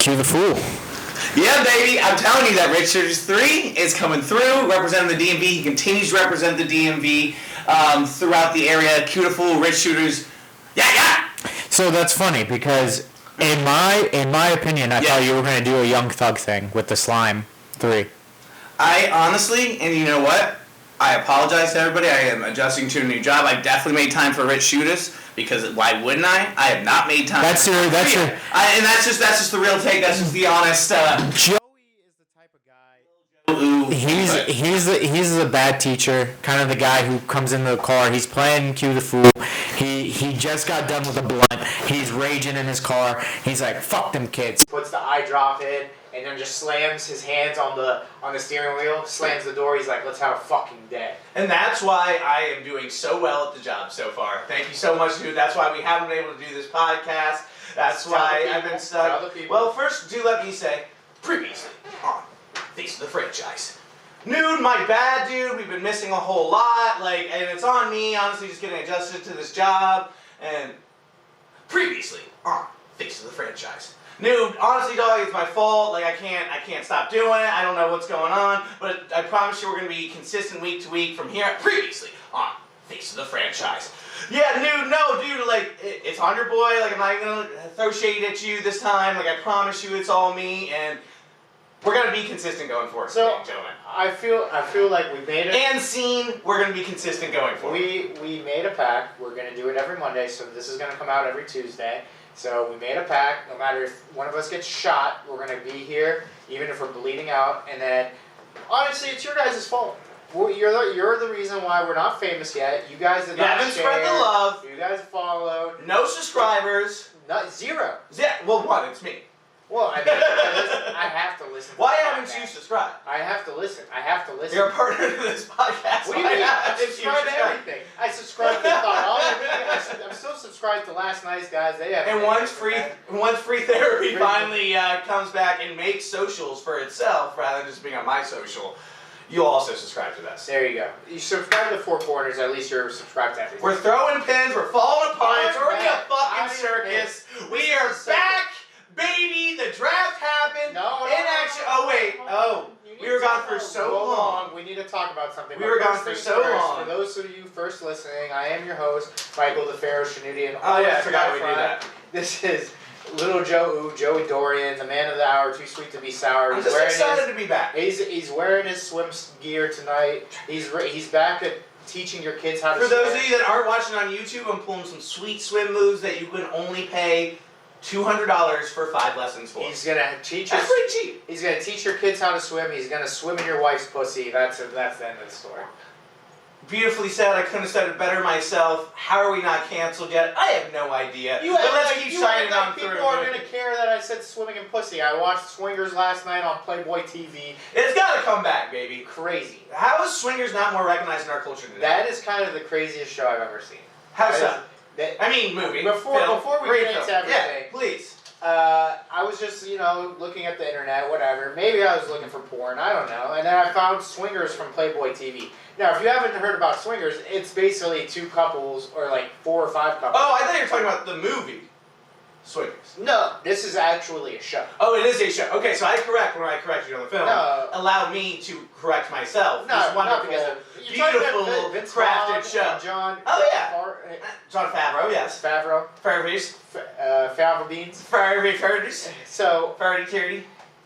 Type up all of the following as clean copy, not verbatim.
Cue the fool. Yeah, baby. I'm telling you that Rich Shooters 3 is coming through, representing the DMV. He continues to represent the DMV throughout the area. Cue the fool, Rich Shooters. Yeah. So that's funny because in my opinion, I thought you were going to do a Young Thug thing with the Slime 3. I honestly, and you know what? I apologize to everybody. I am adjusting to a new job. I definitely made time for Rich Shooters because why wouldn't I? I have not made time. That's your. And that's just the real take. That's just the honest. Joey is the type of guy. He's a bad teacher. Kind of the guy who comes into the car. He's playing Cue the Fool. He just got done with a blunt. He's raging in his car. He's like, "Fuck them kids." Puts the eye drop in. And then just slams his hands on the steering wheel, slams the door. He's like, let's have a fucking day. And that's why I am doing so well at the job so far. Thank you so much, dude. That's why we haven't been able to do this podcast. That's why I've been stuck. Well, first, do let me say, previously on Face of the Franchise. Nude, my bad, dude. We've been missing a whole lot. And it's on me, honestly, just getting adjusted to this job. And previously on Face of the Franchise. Nude, honestly, dog, it's my fault. I can't stop doing it. I don't know what's going on, but I promise you we're gonna be consistent week to week from here. Previously on Face of the Franchise. Yeah, Nude, no, dude, it's on your boy. I'm not even gonna throw shade at you this time. I promise you, it's all me, and we're gonna be consistent going forward. So, gentlemen, I feel like we made it. And scene, we're gonna be consistent going forward. We made a pact. We're gonna do it every Monday, so this is gonna come out every Tuesday. So we made a pact, no matter if one of us gets shot, we're going to be here, even if we're bleeding out. And then, honestly, it's your guys' fault. You're the reason why we're not famous yet. You guys did not haven't spread the love. You guys followed. No subscribers. Zero. Yeah, well, one, it's me. Well, I have to listen. Why haven't you subscribed? I have to listen. You're a partner to this podcast. What do you mean? I subscribe to everything. I subscribe to Thought. I'm still subscribed to Last Nice Guys. They have. And once free therapy finally comes back and makes socials for itself, rather than just being on my social, you'll also subscribe to this. There you go. You subscribe to Four Corners. At least you're subscribed to everything. We're throwing pins. We're falling apart. It's already a fucking circus. We are back. Baby, the draft happened. We were gone for so long. We need to talk about something. We were gone for so long. For those of you first listening, I am your host, Michael the Pharaoh Shanudian. Oh yeah, I forgot we do that. This is Little Joey Dorian, the man of the hour, too sweet to be sour. I'm just excited to be back. He's wearing his swim gear tonight. He's back at teaching your kids how to swim. For those of you that aren't watching on YouTube, I'm pulling some sweet swim moves that you can only pay $200 for 5 lessons for. He's gonna teach. That's pretty cheap. He's gonna teach your kids how to swim. He's gonna swim in your wife's pussy. That's the end of the story. Beautifully said. I couldn't have said it better myself. How are we not canceled yet? I have no idea. But let's keep shining on through. People are gonna care that I said swimming in pussy. I watched Swingers last night on Playboy TV. It's gotta come back, baby. Crazy. How is Swingers not more recognized in our culture today? That is kind of the craziest show I've ever seen. How so? Movie. Before we get into everything, yeah, please. I was just, looking at the internet, whatever. Maybe I was looking for porn, I don't know. And then I found Swingers from Playboy TV. Now, if you haven't heard about Swingers, it's basically 2 couples, or 4 or 5 couples. Oh, I thought you were talking about the movie Swingers. No, this is actually a show. Oh, it is a show. Okay, so I correct when I correct you on the film. No. Allow me to correct myself. No, this wonderful, beautiful, crafted show. John. Oh yeah. John Favreau, yes. Favreau. Favreau beans. Favreau. So. Farty.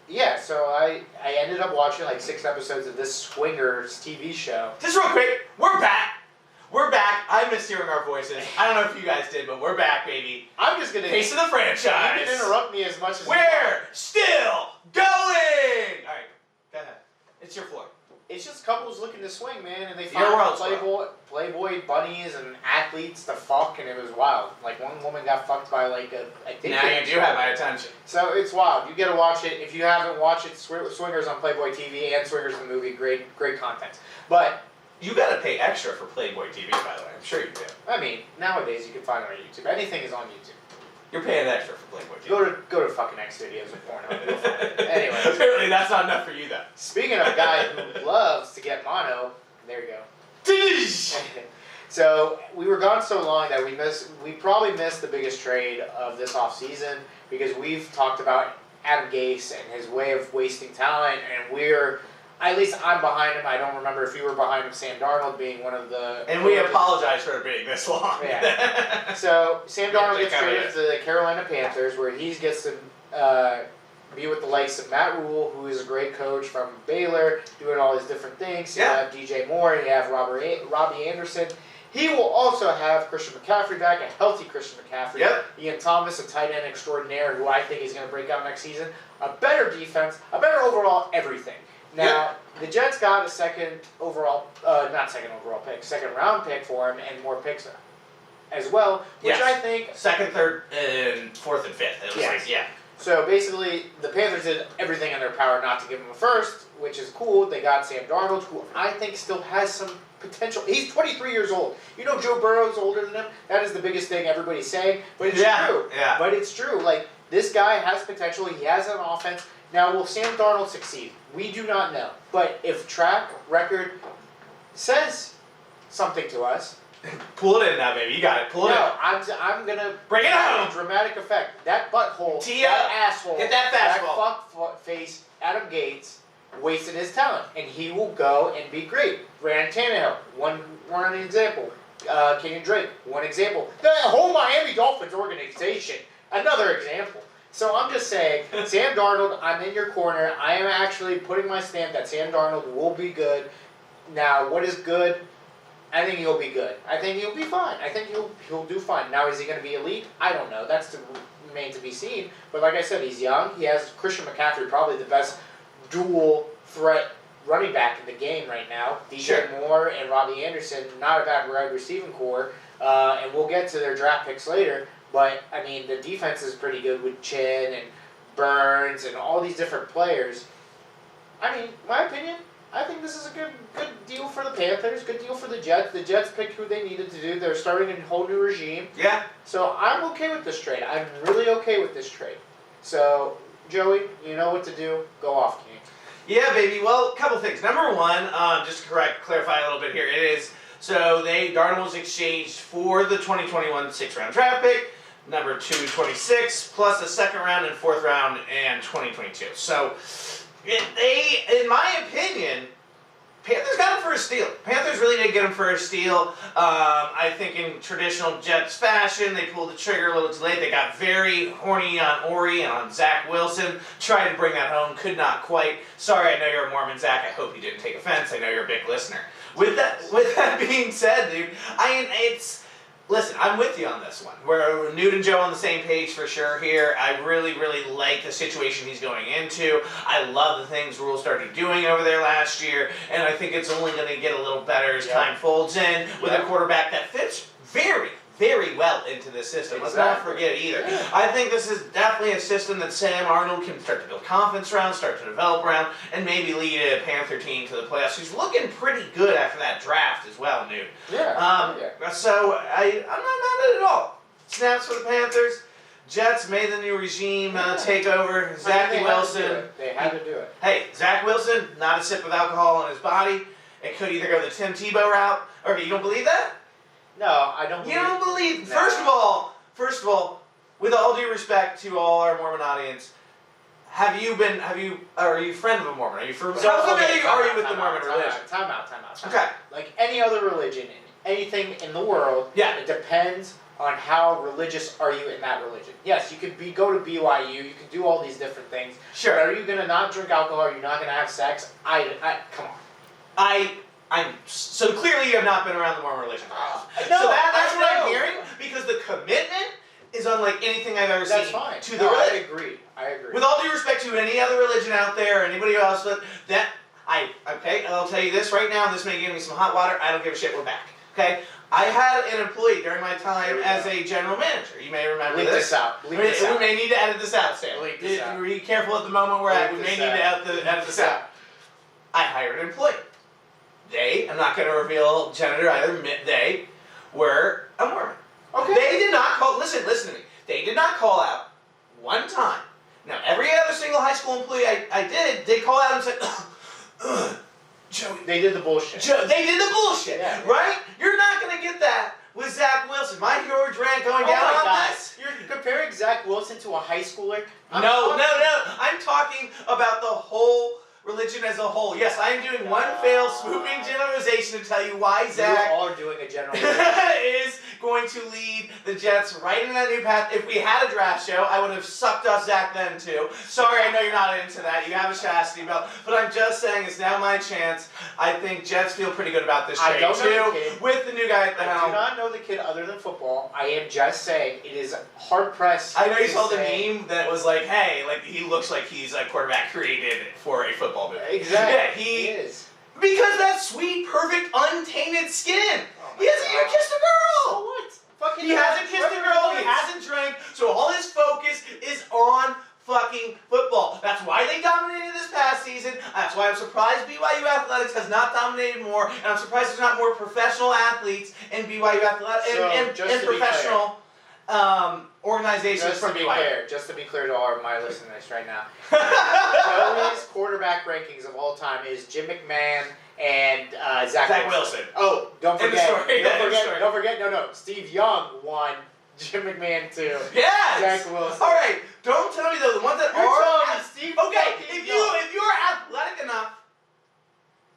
Yeah, so I ended up watching 6 episodes of this Swingers TV show. Just real quick, we're back. I missed hearing our voices. I don't know if you guys did, but we're back, baby. I'm just gonna Face of the Franchise. You can interrupt me as much as we're still going. All right, go ahead. It's your floor. It's just couples looking to swing, man, and they found Playboy bunnies and athletes to fuck, and it was wild. One woman got fucked by a now you do have my attention. So it's wild. You gotta watch it. If you haven't watched it, Swingers on Playboy TV and Swingers the movie, great content. But you gotta pay extra for Playboy TV, by the way. I'm sure you do. I mean, nowadays you can find it on YouTube. Anything is on YouTube. You're paying extra for Playboy TV. Go to fucking X videos with porn. Anyway. Apparently that's not enough for you, though. Speaking of a guy who loves to get mono, there you go. So we were gone so long that we probably missed the biggest trade of this off season because we've talked about Adam Gase and his way of wasting talent, and at least I'm behind him. I don't remember if you were behind him, Sam Darnold being one of the... And we apologize for it being this long. Yeah. So, Sam Darnold gets traded to the Carolina Panthers, where he gets to be with the likes of Matt Rule, who is a great coach from Baylor, doing all these different things. You have DJ Moore, you have Robbie Anderson. He will also have Christian McCaffrey back, a healthy Christian McCaffrey. Yep. Ian Thomas, a tight end extraordinaire, who I think is going to break out next season. A better defense, a better overall everything. Now, the Jets got a second round pick for him, and more picks as well, which I think... Second, third, and fourth, and fifth. It was So basically, the Panthers did everything in their power not to give him a first, which is cool. They got Sam Darnold, who I think still has some potential. He's 23 years old. You know Joe Burrow's older than him? That is the biggest thing everybody's saying, but it's true. Yeah. But it's true. Like, this guy has potential. He has an offense. Now, will Sam Darnold succeed? We do not know. But if track record says something to us... Pull it in now, baby. You got it. Pull it in. No, I'm going to... Bring it home! Dramatic effect. That butthole, Tee that up. asshole, Hit that fastball. that fuck face, Adam Gates, wasted his talent. And he will go and be great. Brandon Tannehill, one example. Kenyon Drake, one example. The whole Miami Dolphins organization, another example. So I'm just saying, Sam Darnold, I'm in your corner. I am actually putting my stamp that Sam Darnold will be good. Now, what is good? I think he'll be good. I think he'll be fine. I think he'll do fine. Now, is he going to be elite? I don't know. That's to remain to be seen. But like I said, he's young. He has Christian McCaffrey, probably the best dual threat running back in the game right now. DJ Moore and Robbie Anderson, not a bad wide receiving core. And we'll get to their draft picks later. But, I mean, the defense is pretty good with Chin and Burns and all these different players. I mean, my opinion, I think this is a good deal for the Panthers, good deal for the Jets. The Jets picked who they needed to do. They're starting a whole new regime. Yeah. So I'm okay with this trade. I'm really okay with this trade. So, Joey, you know what to do. Go off, King. Yeah, baby. Well, a couple things. Number one, just to clarify a little bit here, it is, so Darnold was exchanged for the 2021 6th-round draft pick, number 226, plus a second round and fourth round and 2022. So, in my opinion, Panthers got him for a steal. Panthers really did get him for a steal. I think in traditional Jets fashion, they pulled the trigger a little too late. They got very horny on Ori and on Zach Wilson. Tried to bring that home, could not quite. Sorry, I know you're a Mormon, Zach. I hope you didn't take offense. I know you're a big listener. With that being said, dude, listen, I'm with you on this one. We're Newt and Joe on the same page for sure here. I really, really like the situation he's going into. I love the things Rule started doing over there last year, and I think it's only going to get a little better as time folds in with a quarterback that fits very, very well into the system. Let's not forget either. I think this is definitely a system that Sam Darnold can start to build confidence around, start to develop around, and maybe lead a Panther team to the playoffs. He's looking pretty good after that draft as well, Newt. So I'm not mad at it all. Snaps for the Panthers. Jets made the new regime take over. Zach Wilson. They had to do it. Hey, Zach Wilson, not a sip of alcohol in his body. It could either go the Tim Tebow route. Okay, you don't believe that? No, I don't believe. You don't believe? No. First of all, with all due respect to all our Mormon audience, are you a friend of a Mormon? Are you how familiar are you with the Mormon religion? Time out. Okay. Like any other religion, anything in the world, it depends on how religious are you in that religion. Yes, you could go to BYU, you can do all these different things. Sure. But are you gonna not drink alcohol? Are you not gonna have sex? Come on. So clearly you have not been around the Mormon religion. No, so that's what I'm hearing, because the commitment is unlike anything I've ever seen to the religion. I agree. With all due respect to any other religion out there, or anybody else, I'll tell you this right now, this may give me some hot water, I don't give a shit, we're back. Okay? I had an employee during my time as a general manager. You may remember Bleep this out. We may need to edit this out, Stan. Be careful at the moment we're at. We may need to edit this out. I hired an employee. I'm not going to reveal gender either, they were a Mormon. Okay. They did not call, listen to me, they did not call out one time. Now, every other single high school employee I did, they called out and said, Joey. They did the bullshit. They did the bullshit, right? You're not going to get that with Zach Wilson. My huge rant going down on this. You're comparing Zach Wilson to a high schooler? No. I'm talking about the whole religion as a whole. Yes, I am doing one failed swooping generalization to tell you why Zach You are doing a generalization. is going to lead the Jets right in that new path. If we had a draft show, I would have sucked off Zach then too. Sorry, I know you're not into that. You have a chastity belt. But I'm just saying it's now my chance. I think Jets feel pretty good about this trade too. With the new guy at the helm. I do not know the kid other than football. I am just saying it is hard pressed. I know you saw the meme that was like, hey, like he looks like he's a quarterback created for a football movie. Exactly. Yeah, he is. Because that sweet, perfect, untainted skin. He hasn't even kissed a girl. So what? Fucking he hasn't kissed a girl. He hasn't drank. So all his focus is on fucking football. That's why they dominated this past season. That's why I'm surprised BYU Athletics has not dominated more, and I'm surprised there's not more professional athletes in BYU Athletics and professional organizations from BYU. Just to be clear to all my listeners right now, Joey's quarterback rankings of all time is Jim McMahon and Zach Wilson. Oh, don't forget. Don't forget. No. Steve Young won. Jim McMahon too. Yes. Zach Wilson. All right. Don't tell me though the ones that You're are Steve. Okay. If you are athletic enough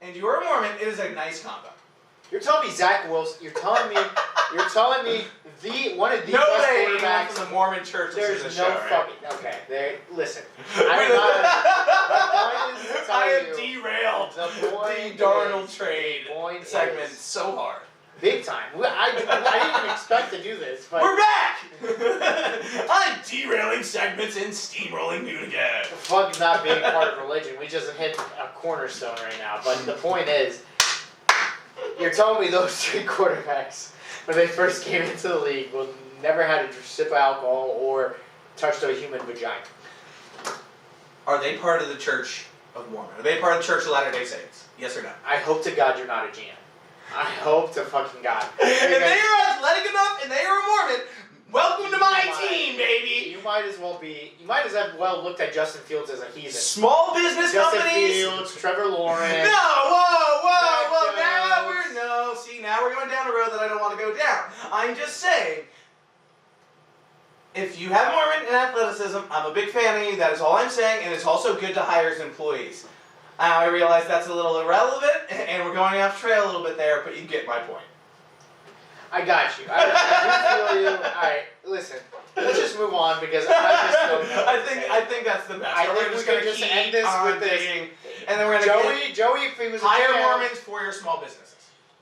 and you are a Mormon, it is a nice combo. You're telling me Zach Wilson. You're telling me one of the no best way quarterbacks from the Mormon church. There's is no show, fucking right? okay. Listen. I am derailed. The Darnold trade segment so hard. Big time. I didn't even expect to do this, but we're back. I'm derailing segments and steamrolling you again. Fuck not being part of religion. We just hit a cornerstone right now. But the point is, you're telling me those three quarterbacks, when they first came into the league, will never had a sip of alcohol or touched a human vagina. Are they part of the Church of Mormon? Are they part of the Church of Latter-day Saints? Yes or no? I hope to God you're not a GM. I hope to fucking God. If they are athletic enough and they are a Mormon, welcome to my team, baby. You might as well looked at Justin Fields as a heathen. Small business Justin companies. Fields, Trevor Lawrence. No, whoa. Now we're going down a road that I don't want to go down. I'm just saying, if you have Mormon and athleticism, I'm a big fan of you. That is all I'm saying, and it's also good to hire as employees. I realize that's a little irrelevant, and we're going off trail a little bit there, but you get my point. I got you. I do feel you. Alright, listen. Let's just move on because I just don't know. I think that's the best. I think we're going to just end this with this. And then we're going to Joey, if he was a hire GM, Mormons for your small businesses.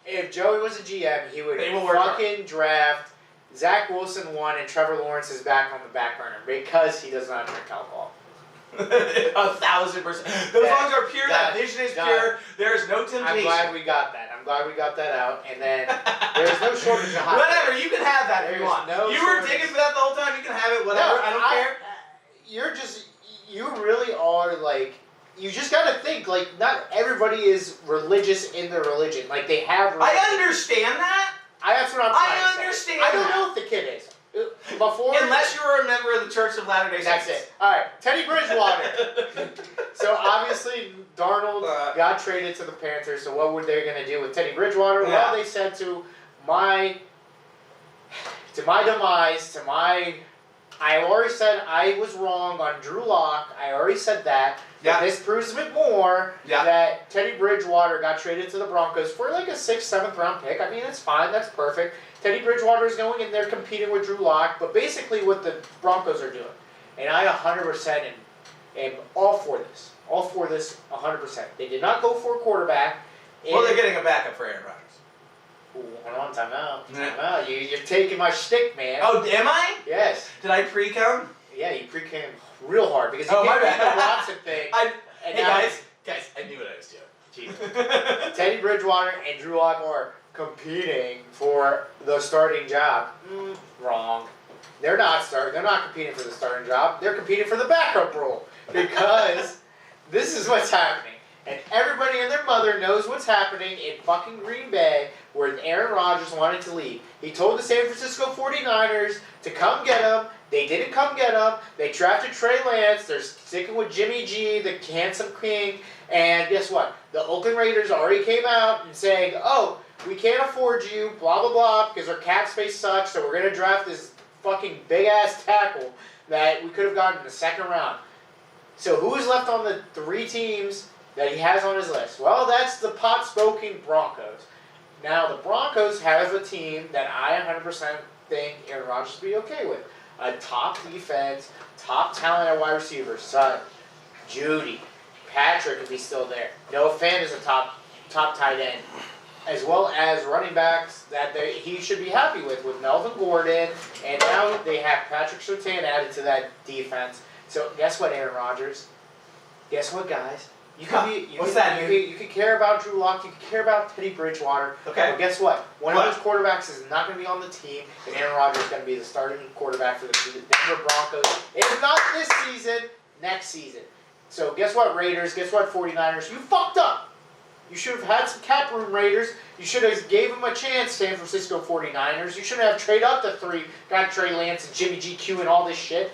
If Joey was a GM, he would fucking draft Zach Wilson 1 and Trevor Lawrence is back on the back burner because he does not drink alcohol. 1,000%. Those lungs are pure. That vision is pure. There is no temptation. I'm glad we got that out. And then there's no shortage of hot. Whatever, you can have that if you want. You were digging for that the whole time. You can have it. Whatever. I don't care. You really are like. You just gotta think like not everybody is religious in their religion. Like they have. Religion. I understand that. That's what I'm trying to understand. I don't know if the kid is. Unless you're a member of the Church of Latter-day Saints. That's it. All right, Teddy Bridgewater. So obviously Darnold got traded to the Panthers. So what were they going to do with Teddy Bridgewater? Yeah. Well, they said to my demise, I already said I was wrong on Drew Lock. I already said that. Yeah. But this proves a bit more that Teddy Bridgewater got traded to the Broncos for like a 6th, 7th round pick. I mean, it's fine. That's perfect. Teddy Bridgewater is going in there competing with Drew Lock, but basically what the Broncos are doing. And I 100% am all for this. All for this 100%. They did not go for a quarterback. Well, they're getting a backup for Aaron Rodgers. Ooh, hold on, time out. You're taking my shtick, man. Oh, am I? Yes. Did I pre-cum? Yeah, you pre-cum real hard because you gave me the Watson thing. Guys, I knew what I was doing. Jesus. Teddy Bridgewater and Drew Lock are competing for the starting job. Wrong. They're not competing for the starting job. They're competing for the backup role because this is what's happening. And everybody and their mother knows what's happening in fucking Green Bay where Aaron Rodgers wanted to leave. He told the San Francisco 49ers to come get him. They didn't come get him. They drafted Trey Lance. They're sticking with Jimmy G, the handsome king. And guess what? The Oakland Raiders already came out and saying, oh, we can't afford you, blah, blah, blah, because our cap space sucks, so we're going to draft this fucking big-ass tackle that we could have gotten in the 2nd round. So who is left on the 3 teams that he has on his list? Well, that's the pot-smoking Broncos. Now, the Broncos have a team that I 100% think Aaron Rodgers will be okay with. A top defense, top talent at wide receiver. Son, Judy, Patrick, if he's still there. Noah Fant is a top tight end. As well as running backs that he should be happy with Melvin Gordon. And now they have Patrick Surtain added to that defense. So guess what, Aaron Rodgers? Guess what, guys? You could care about Drew Lock. You could care about Teddy Bridgewater. Okay. But guess what? One of those quarterbacks is not going to be on the team, and Aaron Rodgers is going to be the starting quarterback for the Denver Broncos. If not this season, next season. So guess what, Raiders? Guess what, 49ers? You fucked up. You should have had some cap room, Raiders. You should have gave them a chance, San Francisco 49ers. You shouldn't have traded up to 3. Got Trey Lance and Jimmy GQ and all this shit.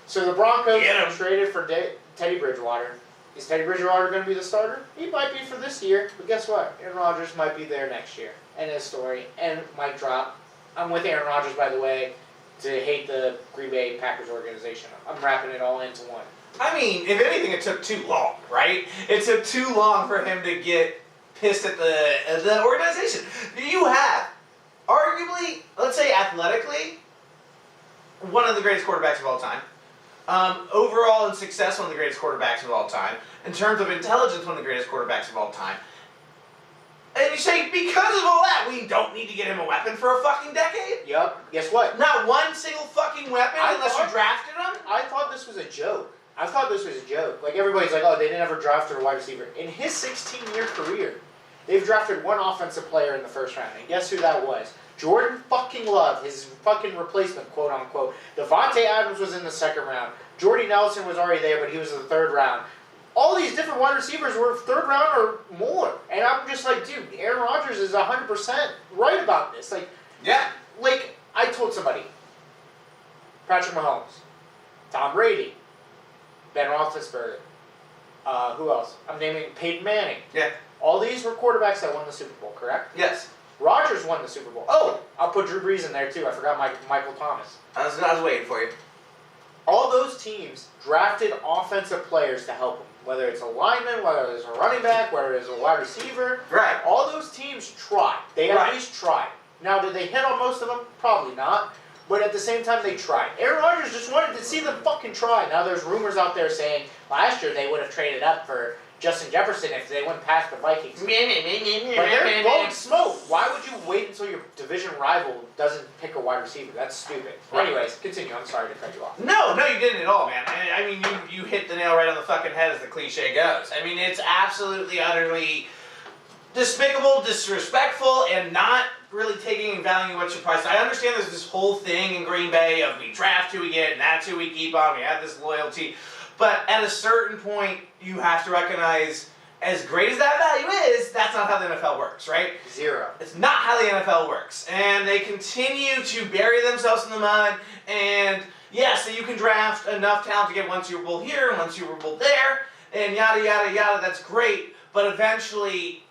So the Broncos traded for Teddy Bridgewater. Is Teddy Bridgewater going to be the starter? He might be for this year, but guess what? Aaron Rodgers might be there next year. End of story. And mic drop. I'm with Aaron Rodgers, by the way, to hate the Green Bay Packers organization. I'm wrapping it all into one. I mean, if anything, it took too long, right? It took too long for him to get pissed at the organization. You have, arguably, let's say athletically, one of the greatest quarterbacks of all time. Overall in success, one of the greatest quarterbacks of all time. In terms of intelligence, one of the greatest quarterbacks of all time. And you say, because of all that, we don't need to get him a weapon for a fucking decade? Yup. Guess what? Not one single fucking weapon unless you drafted him? I thought this was a joke. Like, everybody's like, oh, they didn't ever draft a wide receiver. In his 16-year career, they've drafted one offensive player in the first round. And guess who that was? Jordan fucking Love, his fucking replacement, quote unquote. Devontae Adams was in the second round. Jordy Nelson was already there, but he was in the third round. All these different wide receivers were third round or more. And I'm just like, dude, Aaron Rodgers is 100% right about this. Like, yeah. Like, I told somebody, Patrick Mahomes, Tom Brady, Ben Roethlisberger, who else? I'm naming Peyton Manning. Yeah. All these were quarterbacks that won the Super Bowl, correct? Yes. Rodgers won the Super Bowl. Oh, I'll put Drew Brees in there too. I forgot Michael Thomas. I was waiting for you. All those teams drafted offensive players to help them. Whether it's a lineman, whether it's a running back, whether it's a wide receiver. Right. All those teams tried. They at least tried. Now, did they hit on most of them? Probably not. But at the same time, they tried. Aaron Rodgers just wanted to see them fucking try. Now, there's rumors out there saying last year they would have traded up for Justin Jefferson if they went past the Vikings. But they're going smoke. Why would you wait until your division rival doesn't pick a wide receiver? That's stupid. Right. Anyways, continue. I'm sorry to cut you off. No, you didn't at all, man. I mean, you hit the nail right on the fucking head as the cliche goes. I mean, it's absolutely, utterly despicable, disrespectful, and not really taking and valuing what your price. I understand there's this whole thing in Green Bay of we draft who we get, and that's who we keep on. We have this loyalty. But at a certain point, you have to recognize, as great as that value is, that's not how the NFL works, right? Zero. It's not how the NFL works. And they continue to bury themselves in the mud. And yes, you can draft enough talent to get one Super Bowl here and one Super Bowl there, and yada, yada, yada. That's great. But eventually,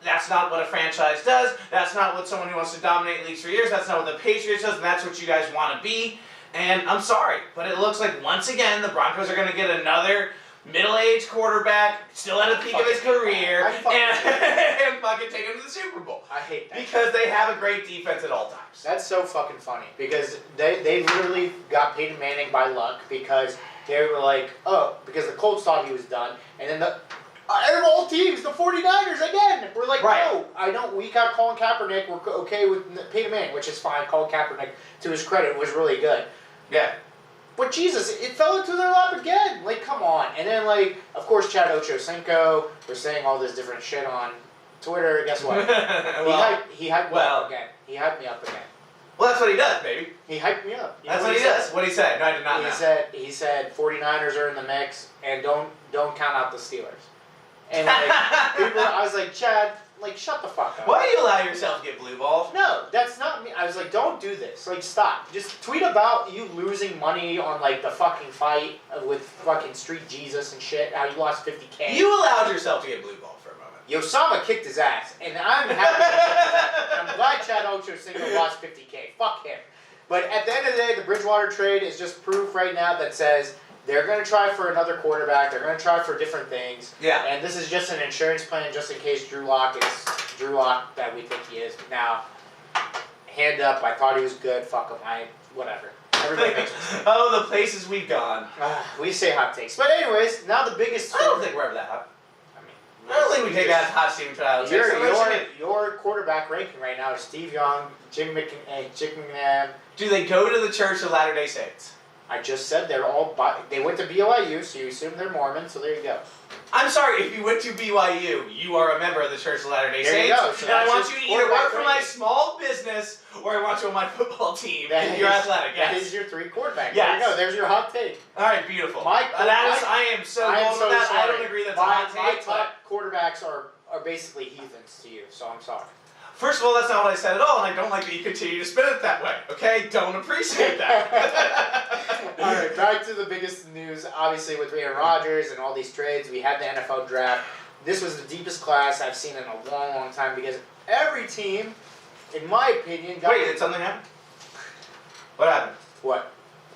that's not what a franchise does. That's not what someone who wants to dominate leagues for years. That's not what the Patriots does, and that's what you guys want to be. And I'm sorry, but it looks like once again the Broncos are going to get another middle-aged quarterback, still at the peak of his career, and fucking take him to the Super Bowl. I hate that. Because they have a great defense at all times. That's so fucking funny. Because they literally got Peyton Manning by luck because they were like, oh, because the Colts thought he was done, and then the out of all teams, the 49ers again. We're like, no, I don't. We got Colin Kaepernick. We're okay with Peyton Manning, which is fine. Colin Kaepernick, to his credit, was really good. Yeah. But Jesus, it fell into their lap again. Like, come on. And then, like, of course, Chad Ochocinco was saying all this different shit on Twitter. Guess what? He hyped me up again. He hyped me up again. Well, that's what he does, baby. He hyped me up. That's what he does. What did he say? No, I did not know. He said 49ers are in the mix, and don't count out the Steelers. And like, I was like, Chad, like, shut the fuck up. Why do you allow yourself to get blue balled? No, that's not me. I was like, don't do this. Like, stop. Just tweet about you losing money on, like, the fucking fight with fucking Street Jesus and shit, how you lost $50K. You allowed yourself to get blue balled for a moment. Osama kicked his ass, and I'm happy. I'm glad Chad Ochocinco lost $50K. Fuck him. But at the end of the day, the Bridgewater trade is just proof right now that says they're going to try for another quarterback. They're going to try for different things. Yeah. And this is just an insurance plan just in case Drew Lock is Drew Lock that we think he is. Now, hand up, I thought he was good. Fuck him. Whatever. Everybody makes mistakes. Oh, the places we've gone. We say hot takes. But anyways, now the biggest... I don't think we're ever that hot. I don't think we take that hot steam trial. Your quarterback ranking right now is Steve Young, Jim McMahon. Do they go to the Church of Latter-day Saints? I just said they went to BYU, so you assume they're Mormon, so there you go. I'm sorry, if you went to BYU, you are a member of the Church of Latter-day Saints. There you go. So and I want you to either work for my small business or I want you on my football team. You're athletic, yes. That is your 3 quarterbacks. Yes. There you go. There's your hot take. All right, beautiful. I am so going with that. Sorry. I don't agree that's a hot take. My top quarterbacks are basically heathens to you, so I'm sorry. First of all, that's not what I said at all, and I don't like that you continue to spin it that way. Okay? Don't appreciate that. All right, back to the biggest news. Obviously, with Aaron Rodgers and all these trades, we had the NFL draft. This was the deepest class I've seen in a long, long time because every team, in my opinion, got... Wait, did something happen? What happened? What?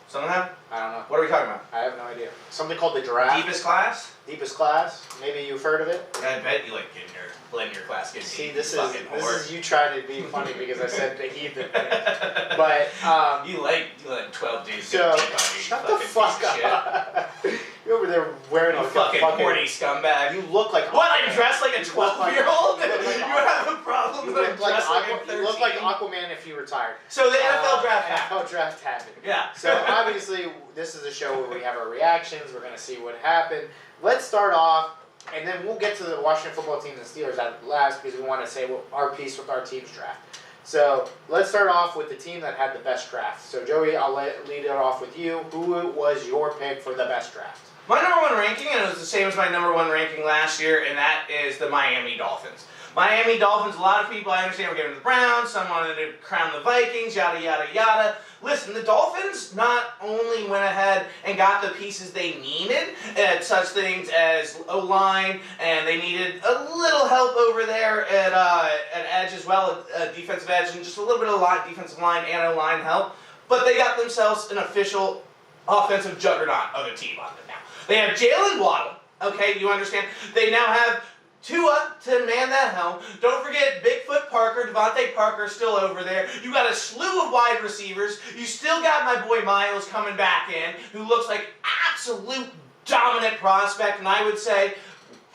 Something happened? I don't know. What are we talking about? I have no idea. Something called the draft. Deepest class? Deepest class. Maybe you've heard of it. I bet you like blend your class getting See, deep. this is you trying to be funny because I said the heathen thing. But you like 12 dudes so get deep on you. shut the fuck up. You're over there wearing you a fucking horny scumbag. You look like what? I dress like a 12-year-old? You You have a problem with dressing like a 13? You look like Aquaman if you retired. So the NFL draft happened. NFL draft happened. Yeah. So obviously this is a show where we have our reactions. We're gonna see what happened. Let's start off. And then we'll get to the Washington football team and the Steelers at last because we want to say our piece with our team's draft. So let's start off with the team that had the best draft. So Joey, I'll lead it off with you. Who was your pick for the best draft? My number 1 ranking, and it was the same as my number 1 ranking last year, and that is the Miami Dolphins. Miami Dolphins, a lot of people, I understand, were giving the Browns, some wanted to crown the Vikings, yada, yada, yada. Listen, the Dolphins not only went ahead and got the pieces they needed at such things as O-line, and they needed a little help over there at edge as well, defensive edge, and just a little bit of defensive line and O-line help, but they got themselves an official offensive juggernaut of a team on them now. They have Jalen Waddle, okay, you understand? They now have Tua to man that helm. Don't forget Bigfoot Parker, Devontae Parker still over there. You got a slew of wide receivers. You still got my boy Miles coming back in, who looks like absolute dominant prospect, and I would say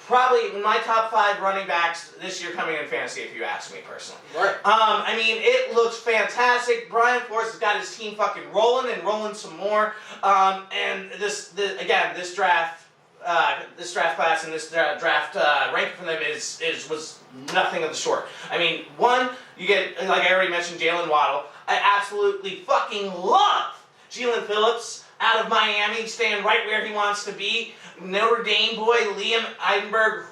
probably my top 5 running backs this year coming in fantasy, if you ask me personally. Right. I mean, it looks fantastic. Brian Flores has got his team fucking rolling and rolling some more. And this draft. This draft class and this draft ranking for them was nothing of the sort. I mean, one, you get, like I already mentioned, Jalen Waddle. I absolutely fucking love Jalen Phillips out of Miami, staying right where he wants to be. Notre Dame boy, Liam Eidenberg,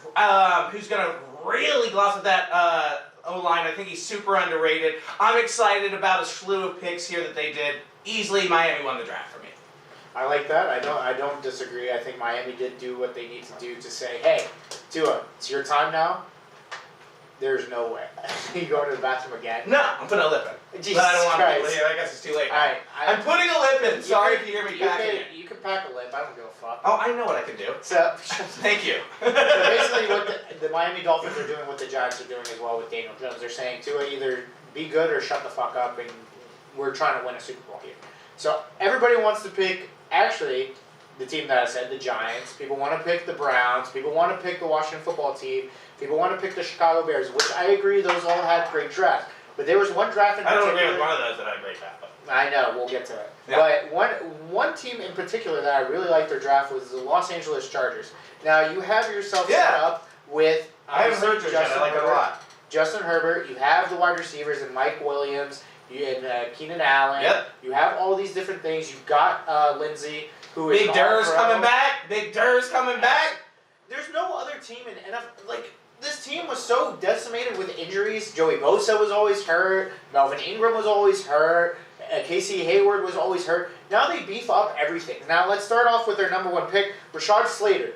who's going to really gloss at that O-line. I think he's super underrated. I'm excited about a slew of picks here that they did. Easily, Miami won the draft for me. I like that. I don't disagree. I think Miami did do what they need to do to say, hey, Tua, it's your time now. There's no way. You going to the bathroom again? No, I'm putting a lip in. Jesus but I don't want Christ. to. I guess it's too late. All right, I'm putting a lip in. Sorry if you hear me packing it. You can pack a lip. I don't give a fuck. Oh, I know what I can do. So thank you. So basically, what the Miami Dolphins are doing, what the Giants are doing as well with Daniel Jones, they're saying Tua, either be good or shut the fuck up, and we're trying to win a Super Bowl here. So everybody wants to pick. Actually, the team that I said, the Giants. People want to pick the Browns. People want to pick the Washington football team. People want to pick the Chicago Bears, which I agree, those all had great drafts. But there was one draft in particular. I don't agree with one of those that had a great draft. I know, we'll get to it. Yeah. But one team in particular that I really liked their draft was the Los Angeles Chargers. Now, you have yourself set up with I haven't heard yours yet. I like it a lot. Justin Herbert. You have the wide receivers and Mike Williams. You had Keenan Allen. Yep. You have all these different things. You've got Lindsey, who is Big Durr's coming back. Big Durr's coming back. There's no other team in NFL. Like, this team was so decimated with injuries. Joey Bosa was always hurt. Melvin Ingram was always hurt. Casey Hayward was always hurt. Now they beef up everything. Now let's start off with their number 1 pick, Rashad Slater.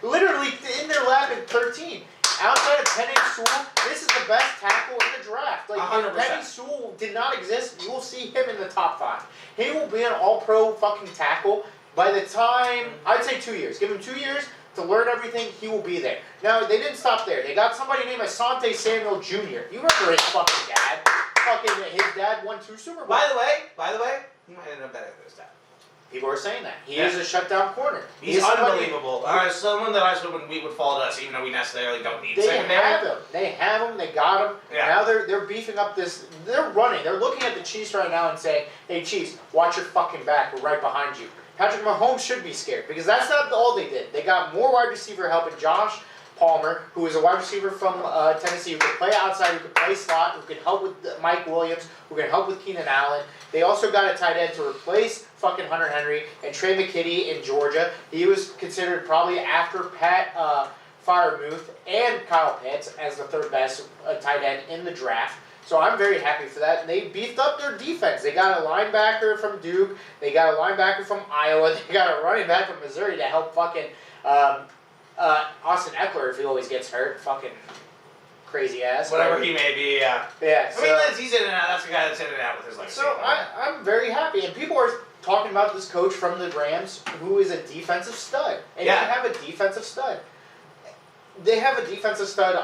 Literally in their lap at 13. Outside of Penny Sewell, this is the best tackle in the draft. Like, 100%. if Penny Sewell did not exist, you will see him in the top 5. He will be an all-pro fucking tackle. By the time, I'd say 2 years. Give him 2 years to learn everything, he will be there. Now, they didn't stop there. They got somebody named Asante Samuel Jr. You remember his fucking dad? His dad won 2 Super Bowls. By the way, he might end up better than his dad. People are saying that. He is a shutdown corner. He's unbelievable. Someone that I was hoping would fall to us, even though we necessarily don't need secondary. They have him. They got him. Yeah. Now they're beefing up this. They're running. They're looking at the Chiefs right now and saying, "Hey Chiefs, watch your fucking back. We're right behind you." Patrick Mahomes should be scared because that's not all they did. They got more wide receiver help in Josh Palmer, who is a wide receiver from Tennessee, who can play outside, who can play slot, who can help with Mike Williams, who can help with Keenan Allen. They also got a tight end to replace fucking Hunter Henry and Trey McKitty in Georgia. He was considered probably after Pat Freiermuth and Kyle Pitts as the third best tight end in the draft. So I'm very happy for that. And they beefed up their defense. They got a linebacker from Duke. They got a linebacker from Iowa. They got a running back from Missouri to help fucking Austin Eckler if he always gets hurt. Fucking crazy ass. Whatever he may be, yeah. Yeah. I mean, he's in and out. That's the guy that's in and out with his legs. So I'm very happy. And people are talking about this coach from the Rams who is a defensive stud. And they have a defensive stud. They have a defensive stud,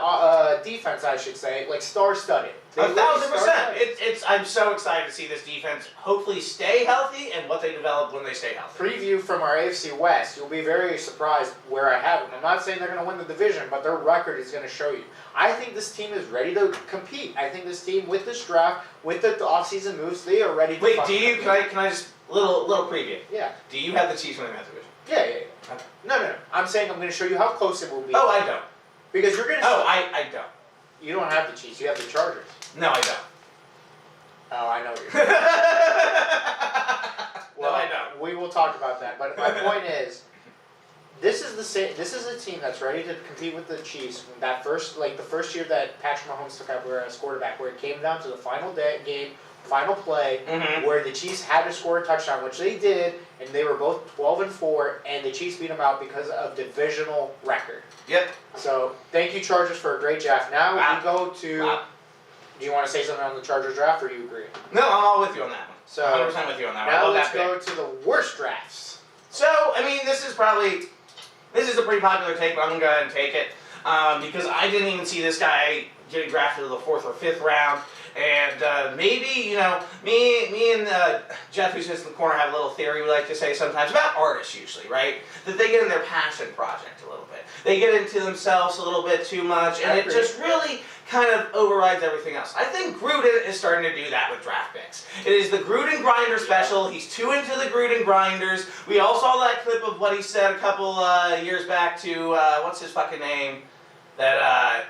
defense, I should say, like star-studded. 1,000%. I'm so excited to see this defense hopefully stay healthy and what they develop when they stay healthy. Preview from our AFC West. You'll be very surprised where I have them. I'm not saying they're going to win the division, but their record is going to show you. I think this team is ready to compete. I think this team, with this draft, with the offseason moves, they are ready to Wait, compete. Can I just, little preview? Yeah. Do you have the Chiefs winning that division? Yeah. Okay. No. I'm saying I'm going to show you how close it will be. Oh, I don't. Because you're going to... I don't. You don't have the Chiefs. You have the Chargers. No, I don't. Oh, I know what you're saying. Well, no, I don't. We will talk about that. But my point is, this is a team that's ready to compete with the Chiefs. The first year that Patrick Mahomes took over as quarterback, where it came down to the final game, final play, where the Chiefs had to score a touchdown, which they did, and they were both 12-4, and the Chiefs beat them out because of divisional record. Yep. So thank you, Chargers, for a great draft. Now we go to. Do you want to say something on the Chargers draft, or you agree? No, I'm all with you on that one. So 100% with you on that one. Now let's go to the worst drafts. So, I mean, this is a pretty popular take, but I'm going to go ahead and take it. Because I didn't even see this guy getting drafted in the 4th or 5th round. And maybe, me and Jeff, who sits in the corner, have a little theory we like to say sometimes about artists usually, right? That they get in their passion project a little bit. They get into themselves a little bit too much, and it just really kind of overrides everything else. I think Gruden is starting to do that with draft picks. It is the Gruden Grinder special. He's too into the Gruden Grinders. We all saw that clip of what he said a couple years back to, what's his fucking name? I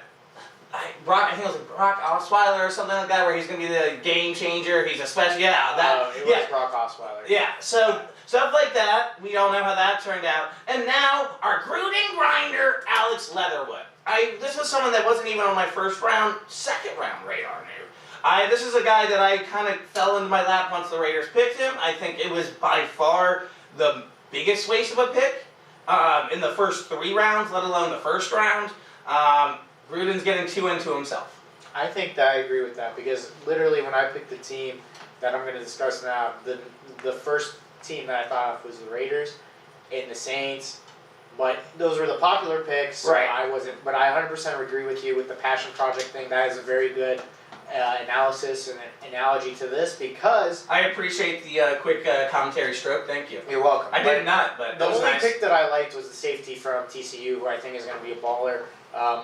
think it was Brock Osweiler or something like that, where he's going to be the game changer. He's a special, It was Brock Osweiler. Yeah, so stuff like that. We all know how that turned out. And now, our Gruden Grinder, Alex Leatherwood. This was someone that wasn't even on my first round, second round radar new. This is a guy that I kind of fell into my lap once the Raiders picked him. I think it was by far the biggest waste of a pick in the first 3 rounds, let alone the first round. Gruden's getting too into himself. I think that I agree with that because literally when I picked the team that I'm going to discuss now, the first team that I thought of was the Raiders and the Saints. But those were the popular picks. Right. But I 100% agree with you with the passion project thing. That is a very good analysis and analogy to this because I appreciate the quick commentary stroke. Thank you. You're welcome. I did not, but the that was only nice. pick that I liked was the safety from TCU, who I think is going to be a baller,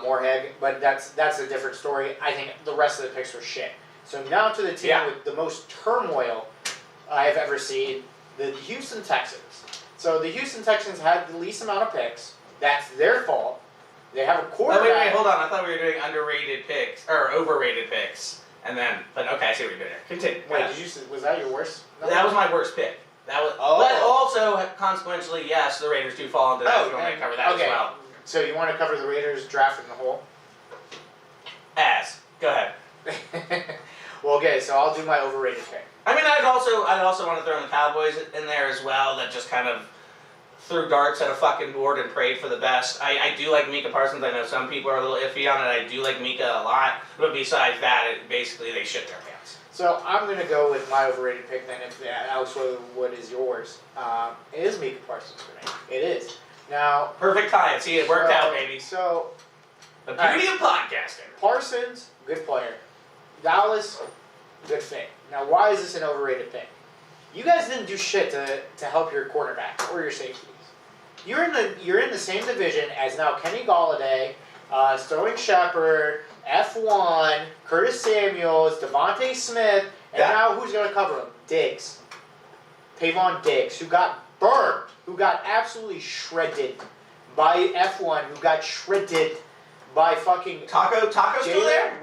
Moorhead. But that's a different story. I think the rest of the picks were shit. So now to the team with the most turmoil I have ever seen, the Houston Texans. So the Houston Texans had the least amount of picks. That's their fault. They have a quarterback. Wait, hold on. I thought we were doing underrated picks or overrated picks, and then. But okay, I see what you're doing there. Continue. Wait, was that your worst? No. That was my worst pick. That was. Oh. But also, consequentially, yes, the Raiders do fall into that. We're going to cover that as well. So you want to cover the Raiders draft in the whole? Go ahead. Well, okay. So I'll do my overrated pick. I mean, I'd also want to throw in the Cowboys in there as well. That just kind of threw darts at a fucking board and prayed for the best. I do like Micah Parsons. I know some people are a little iffy on it. I do like Micah a lot. But besides that, basically they shit their pants. So I'm going to go with my overrated pick then. If Alex Leatherwood is yours, it is Micah Parsons for me. It is. Now, perfect tie. See, it worked out, baby. So the beauty of podcasting. Parsons, good player. Dallas, good fit. Now, why is this an overrated pick? You guys didn't do shit to help your quarterbacks or your safeties. You're in the same division as now Kenny Golladay, Sterling Shepard, F1, Curtis Samuels, Devontae Smith, and now who's going to cover him? Diggs. Tavon Diggs, who got burned, who got absolutely shredded by F1, who got shredded by fucking Taco still there?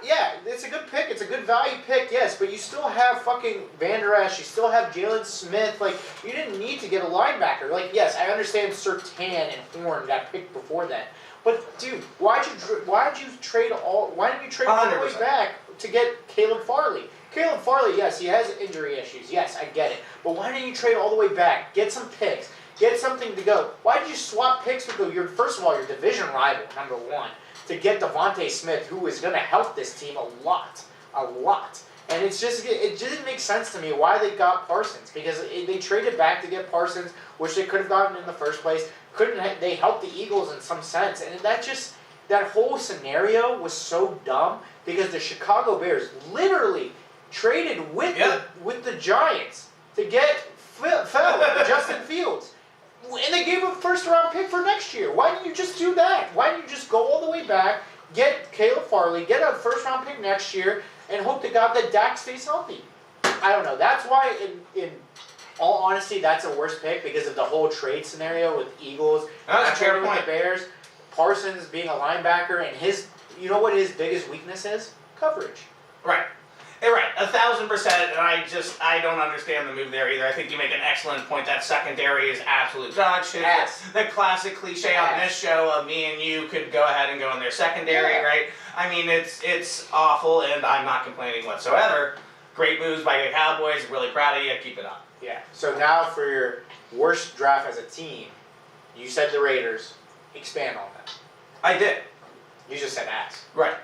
Yeah, it's a good pick. It's a good value pick, yes, but you still have fucking Van Der Esch. You still have Jalen Smith. Like, you didn't need to get a linebacker. Like, yes, I understand Surtain and Horn got picked before that. But, dude, why didn't you trade all the way back to get Caleb Farley? Caleb Farley, yes, he has injury issues. Yes, I get it. But why didn't you trade all the way back? Get some picks. Get something to go. Why did you swap picks with first of all, your division rival, number one, to get Devontae Smith, who is going to help this team a lot. And it didn't make sense to me why they got Parsons, because they traded back to get Parsons, which they could have gotten in the first place. They helped the Eagles in some sense, and that whole scenario was so dumb because the Chicago Bears literally traded with the Giants to get Justin Fields. And they gave him a first-round pick for next year. Why didn't you just do that? Why didn't you just go all the way back, get Caleb Farley, get a first-round pick next year, and hope to God that Dak stays healthy? I don't know. That's why, in all honesty, that's a worse pick because of the whole trade scenario with Eagles. That's a fair point. The Bears, Parsons being a linebacker, and you know what his biggest weakness is? Coverage. Right. You're right, 1,000%, and I don't understand the move there either. I think you make an excellent point. That secondary is absolute dog shit. The classic cliche on this show of me and you could go ahead and go in their secondary, right? I mean, it's awful, and I'm not complaining whatsoever. Great moves by the Cowboys. Really proud of you. Keep it up. Yeah. So now for your worst draft as a team, you said the Raiders. Expand on that. I did. You just said ass. Right.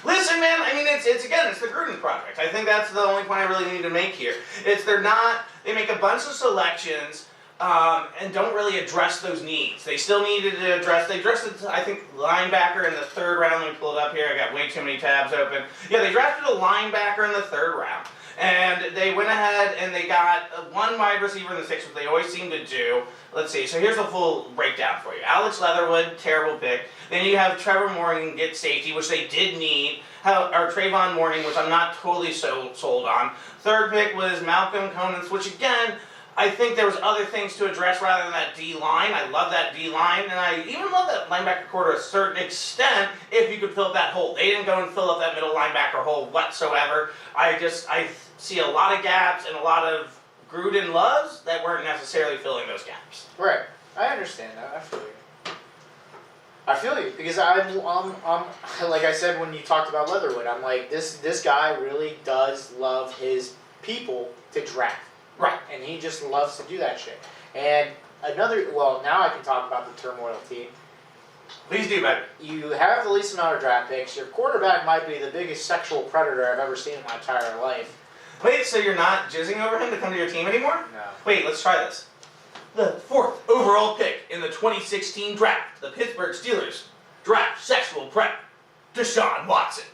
Listen, man, I mean, it's the Gruden project. I think that's the only point I really need to make here. They make a bunch of selections and don't really address those needs. They still needed to address, they addressed it, I think, linebacker in the third round. Let me pull it up here. I got way too many tabs open. Yeah, they drafted a linebacker in the third round. And they went ahead and they got one wide receiver in the sixth, which they always seem to do. Let's see. So here's a full breakdown for you. Alex Leatherwood, terrible pick. Then you have Trevor Morgan get safety, which they did need. Or Trayvon Morning, which I'm not totally sold on. Third pick was Malcolm Conant, which again, I think there was other things to address rather than that D-line. I love that D-line, and I even love that linebacker core to a certain extent if you could fill up that hole. They didn't go and fill up that middle linebacker hole whatsoever. I see a lot of gaps and a lot of Gruden loves that weren't necessarily filling those gaps. Right. I understand that. I feel you because I'm like I said when you talked about Leatherwood, I'm like this guy really does love his people to draft. Right. And he just loves to do that shit. And now I can talk about the turmoil team. Please do, baby. You have the least amount of draft picks. Your quarterback might be the biggest sexual predator I've ever seen in my entire life. Wait, so you're not jizzing over him to come to your team anymore? No. Wait, let's try this. The 4th overall pick in the 2016 draft, the Pittsburgh Steelers draft sexual predator, Deshaun Watson.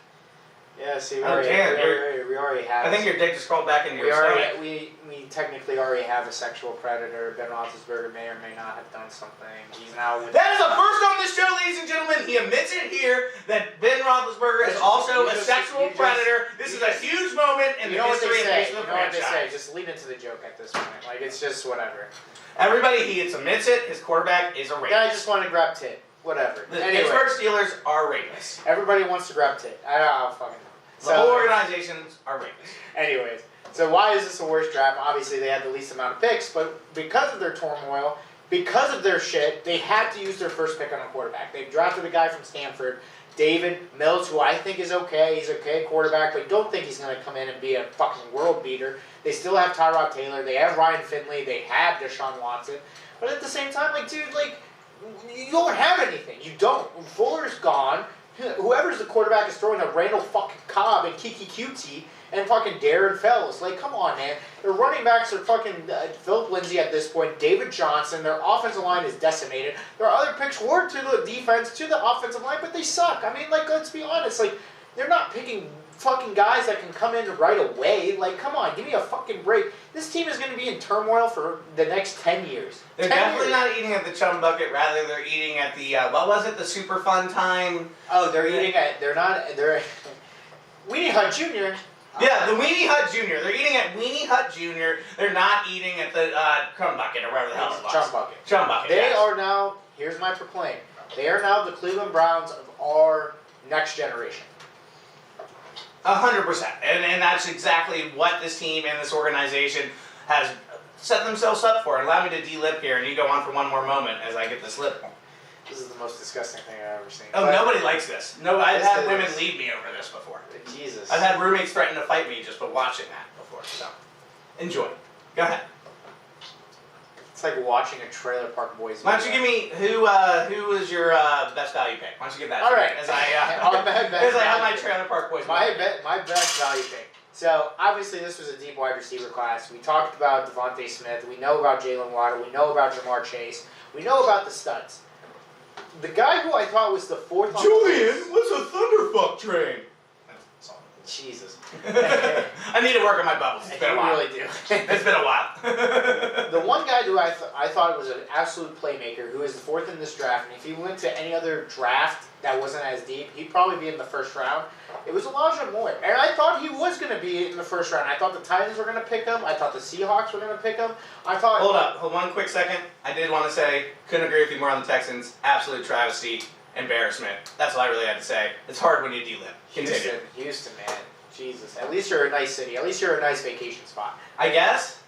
Yeah, see, we Oh, already have. I think your dick just crawled back into your stomach. We technically already have a sexual predator. Ben Roethlisberger may or may not have done something. He's now with. That is the first on this show, ladies and gentlemen. He admits it here that Ben Roethlisberger is also a sexual predator. This is a huge moment in the history of the franchise. You know what they say? Just lean into the joke at this point. Like it's just whatever. Everybody, he admits it. His quarterback is a rapist. Yeah, I just want to grab tit. Whatever. The anyway, Pittsburgh Steelers are rapists. Everybody wants to grab tit. I don't fucking know. The whole organizations are rapists. Anyways, so why is this the worst draft? Obviously, they had the least amount of picks, but because of their turmoil, because of their shit, they had to use their first pick on a quarterback. They drafted a guy from Stanford, David Mills, who I think is okay. He's okay quarterback, but don't think he's going to come in and be a fucking world beater. They still have Tyrod Taylor. They have Ryan Finley. They have Deshaun Watson. But at the same time, like, dude, like, you don't have anything. You don't. Fuller's gone. whoever's the quarterback is throwing to Randall fucking Cobb and Kiki QT and fucking Darren Fells. Like, come on, man. Their running backs are fucking Philip Lindsay at this point, David Johnson. Their offensive line is decimated. There are other picks were to the defense, to the offensive line, but they suck. I mean, like, let's be honest. Like, they're not picking fucking guys that can come in right away. Like, come on, give me a fucking break. This team is going to be in turmoil for the next 10 years. They're definitely not eating at the chum bucket. Rather, they're eating at the, what was it, the super fun time? Oh, they're eating at, they're Weenie Hut Jr. Yeah, the Weenie Hut Jr. They're eating at Weenie Hut Jr. They're not eating at the crumb bucket or whatever the hell it was. Chum bucket. Chum bucket, They are now, here's my proclaim, they are now the Cleveland Browns of our next generation. 100%. And that's exactly what this team and this organization has set themselves up for. Allow me to de-lip here, and you go on for one more moment as I get this lip. This is the most disgusting thing I've ever seen. Oh, but nobody likes this. No, I've had women leave me over this before. Jesus. I've had roommates threaten to fight me just for watching that before, so enjoy. Go ahead. It's like watching a Trailer Park Boys. Why don't you give me who was your best value pick? Why don't you give that? All right. As I have my Trailer Park Boys. My best value pick. So obviously this was a deep wide receiver class. We talked about Devontae Smith. We know about Jalen Waddle. We know about Jamar Chase. We know about the studs. The guy who I thought was the fourth. Julian, what's a thunderfuck train? Jesus. I need to work on my bubbles. It's been a while. You really do. It's been a while. The one guy who I thought was an absolute playmaker, who is the fourth in this draft, and if he went to any other draft that wasn't as deep, he'd probably be in the first round. It was Elijah Moore. And I thought he was going to be in the first round. I thought the Titans were going to pick him. I thought the Seahawks were going to pick him. Hold up. Hold one quick second. I did want to say, couldn't agree with you more on the Texans. Absolute travesty. Embarrassment. That's all I really had to say. It's hard when you de-lip. Continue. Houston, man. Jesus. At least you're a nice city. At least you're a nice vacation spot. I guess.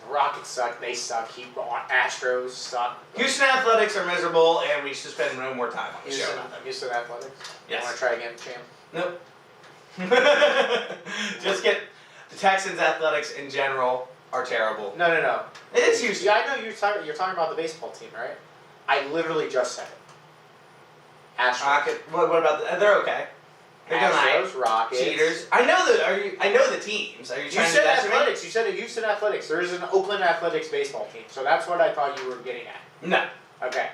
The Rockets suck. They suck. Astros suck. Houston Athletics are miserable, and we should spend no more time on the show about them. Houston Athletics? Yes. You want to try again, champ? Nope. Just get the Texans Athletics in general are terrible. No. It is Houston. Yeah, I know you're talking about the baseball team, right? I literally just said it. Astros. What about they're okay. They're Astros, Rockets. Cheaters. I know the teams. Are you trying to said guess Athletics. You said a Houston Athletics. There is an Oakland Athletics baseball team. So that's what I thought you were getting at. No. Okay.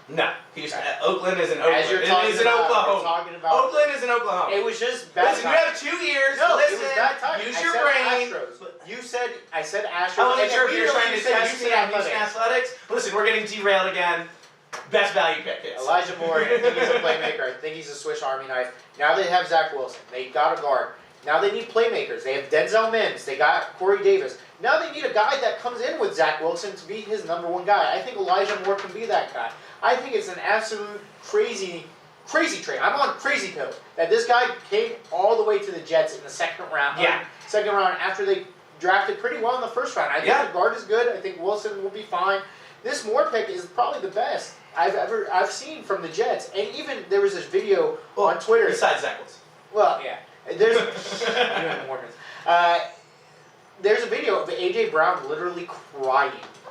No. Houston. Okay. Oakland is in Oakland. As you're It talking is in about, Oklahoma. Oakland is in Oklahoma. It was just bad. Listen, you have 2 years. No, Listen, it was bad timing. Use your brain. I said Astros. I wasn't sure if you were trying to test Houston me on Houston Athletics. Listen, we're getting derailed again. Best value pick is Elijah Moore. I think he's a playmaker. I think he's a Swiss Army knife. Now they have Zach Wilson. They got a guard. Now they need playmakers. They have Denzel Mims. They got Corey Davis. Now they need a guy that comes in with Zach Wilson to be his number one guy. I think Elijah Moore can be that guy. I think it's an absolute crazy trade. I'm on crazy pills. That this guy came all the way to the Jets in the second round. Yeah. Second round after they drafted pretty well in the first round. I think the guard is good. I think Wilson will be fine. This Moore pick is probably the best I've seen from the Jets. And even there was this video on Twitter. Besides Zach Wilson. Well, yeah. There's there's a video of AJ Brown literally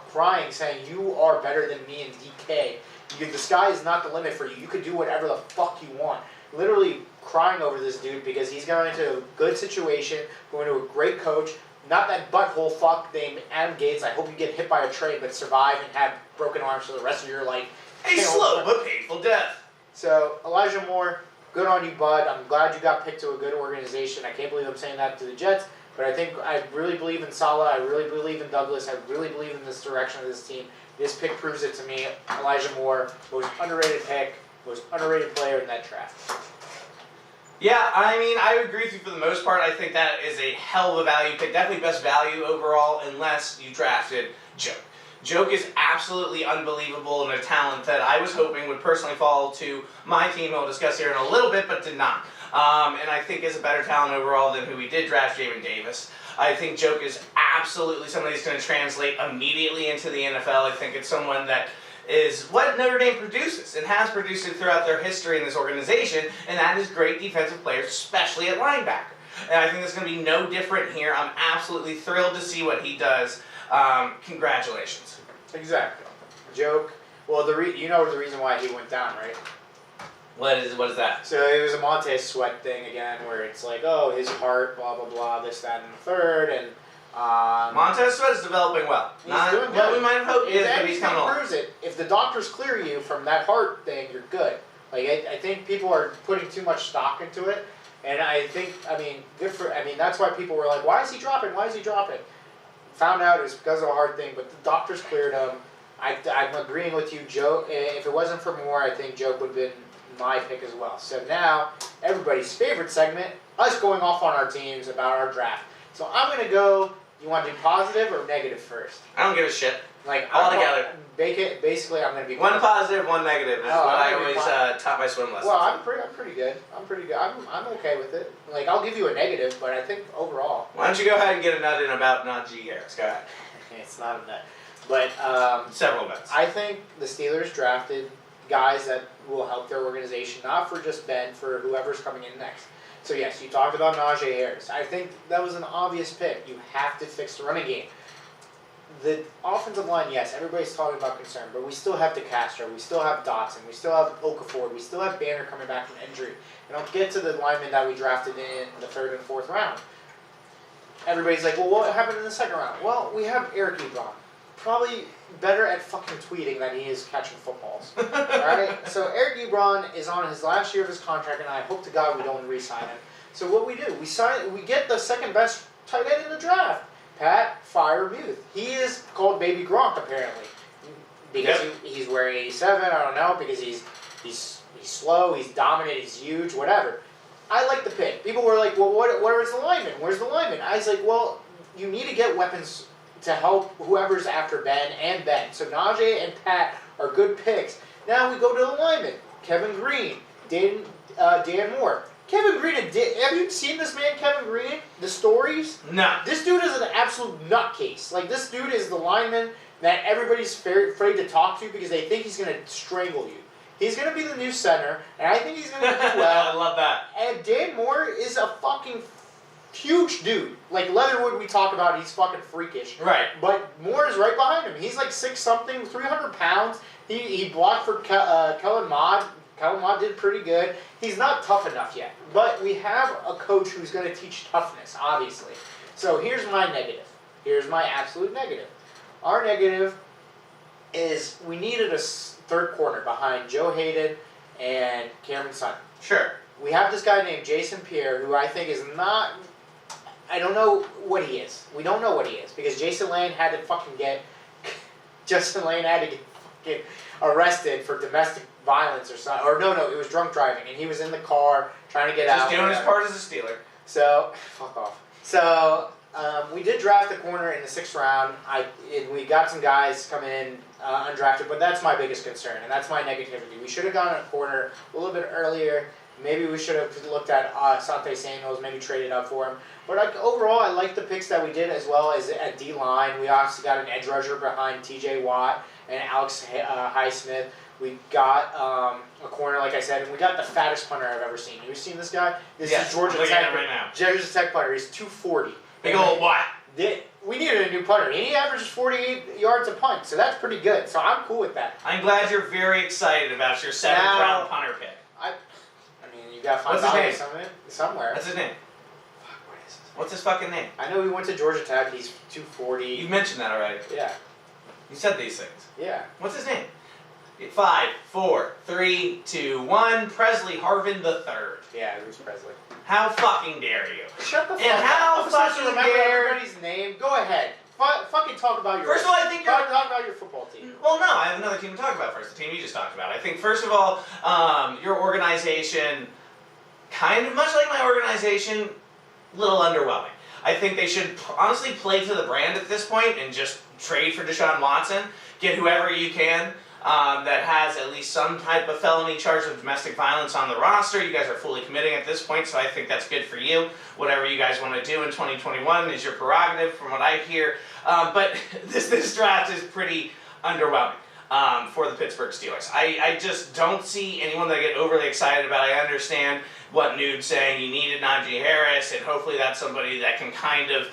crying, saying, "You are better than me and DK. The sky is not the limit for you. You could do whatever the fuck you want." Literally crying over this dude because he's going into a good situation, going to a great coach. Not that butthole fuck named Adam Gates. I hope you get hit by a train but survive and have broken arms for the rest of your life. A slow but painful death. So, Elijah Moore, good on you, bud. I'm glad you got picked to a good organization. I can't believe I'm saying that to the Jets, but I really believe in Saleh. I really believe in Douglas. I really believe in this direction of this team. This pick proves it to me. Elijah Moore, most underrated pick, most underrated player in that draft. Yeah, I mean, I agree with you for the most part. I think that is a hell of a value pick. Definitely best value overall, unless you drafted Joke. Joke is absolutely unbelievable and a talent that I was hoping would personally fall to my team, I'll discuss here in a little bit, but did not. And I think is a better talent overall than who we did draft, Jamin Davis. I think Joke is absolutely somebody who's going to translate immediately into the NFL. I think it's someone that is what Notre Dame produces and has produced it throughout their history in this organization, and that is great defensive players, especially at linebacker. And I think that's going to be no different here. I'm absolutely thrilled to see what he does. Congratulations. Exactly. Joke. Well, you know the reason why he went down, right? What is that? So it was a Montez Sweat thing again, where it's like, oh, his heart, blah blah blah, this, that, and the third, and Montez Sweat is developing well. He's doing good. What we might have hoped is that he's anything coming along. proves it. If the doctors clear you from that heart thing, you're good. Like I think people are putting too much stock into it, and I think that's why people were like, why is he dropping? Why is he dropping? Found out it was because of a heart thing, but the doctors cleared him. I'm agreeing with you, Joe. If it wasn't for Moore, I think Joe would have been my pick as well. So now, everybody's favorite segment, us going off on our teams about our draft. So I'm going to go, you want to do positive or negative first? I don't give a shit. Like, all together. Basically, I'm going to be... One positive, one negative is what I always taught my swim lessons. Well, I'm pretty good. I'm okay with it. Like, I'll give you a negative, but I think overall... Why don't you go ahead and get a nut in about Najee Harris? Go ahead. It's not a nut. But several nuts. I think the Steelers drafted guys that will help their organization, not for just Ben, for whoever's coming in next. So yes, you talked about Najee Harris. I think that was an obvious pick. You have to fix the running game. The offensive line, yes, everybody's talking about concern, but we still have DeCastro, we still have Dotson, we still have Okafor, we still have Banner coming back from injury. And I'll get to the linemen that we drafted in the 3rd and 4th round. Everybody's like, well, what happened in the 2nd round? Well, we have Eric Ebron. Probably better at fucking tweeting than he is catching footballs. Alright? So Eric Ebron is on his last year of his contract, and I hope to God we don't re-sign him. So what we do, we get the second best tight end in the draft. Pat Freiermuth. He is called Baby Gronk, apparently. Because he's wearing 87, I don't know, because he's slow, he's dominant, he's huge, whatever. I like the pick. People were like, well, where's the lineman? Where's the lineman? I was like, well, you need to get weapons to help whoever's after Ben and Ben. So Najee and Pat are good picks. Now we go to the linemen. Kevin Green, Dan Moore. Kevin Green, have you seen this man, Kevin Green? The stories? No. This dude is an absolute nutcase. Like, this dude is the lineman that everybody's afraid to talk to because they think he's going to strangle you. He's going to be the new center, and I think he's going to do well. I love that. And Dan Moore is a fucking huge dude. Like, Leatherwood we talk about, he's fucking freakish. Right. But Moore is right behind him. He's like 6-something, 300 pounds. He blocked for Kellen Mond. Kellen Mond did pretty good. He's not tough enough yet. But we have a coach who's going to teach toughness, obviously. So here's my negative. Here's my absolute negative. Our negative is we needed a 3rd corner behind Joe Hayden and Cameron Sutton. Sure. We have this guy named Jason Pierre, who I think is not... I don't know what he is. We don't know what he is, because Jason Lane had to fucking get fucking arrested for domestic violence or something. Or no, it was drunk driving, and he was in the car trying to get out. Just doing his part as a Steeler. So, fuck off. So, we did draft a corner in the 6th round. We got some guys coming in undrafted, but that's my biggest concern, and that's my negativity. We should have gone a corner a little bit earlier. Maybe we should have looked at Asante Samuels, maybe traded up for him. But overall, I like the picks that we did, as well as at D-line. We also got an edge rusher behind T.J. Watt and Alex Highsmith. We got a corner, like I said, and we got the fattest punter I've ever seen. You've seen this guy? This is Georgia Tech right now. Georgia Tech punter. He's 240. Big old what? We needed a new punter. He averages 48 yards a punt, so that's pretty good. So I'm cool with that. I'm glad you're very excited about your 7th round punter pick. You gotta find value somewhere. What's his name? Fuck, what is this? What's his fucking name? I know he went to Georgia Tech. He's 240. You've mentioned that already. Yeah. You said these things. Yeah. What's his name? 5, 4, 3, 2, 1. Presley Harvin III. Yeah, Bruce Presley. How fucking dare you? Shut the fuck up. And how fucking remember dare... everybody's name? Go ahead. Fucking talk about your... First of all, I think talk about your football team. Well, no, I have another team to talk about first. The team you just talked about. I think, first of all, your organization, kind of much like my organization, a little underwhelming. I think they should honestly play to the brand at this point and just trade for Deshaun Watson. Get whoever you can that has at least some type of felony charge of domestic violence on the roster. You guys are fully committing at this point, so I think that's good for you. Whatever you guys want to do in 2021 is your prerogative, from what I hear. But this draft is pretty underwhelming for the Pittsburgh Steelers. I just don't see anyone that I get overly excited about. I understand what Nude's saying. You needed Najee Harris, and hopefully that's somebody that can kind of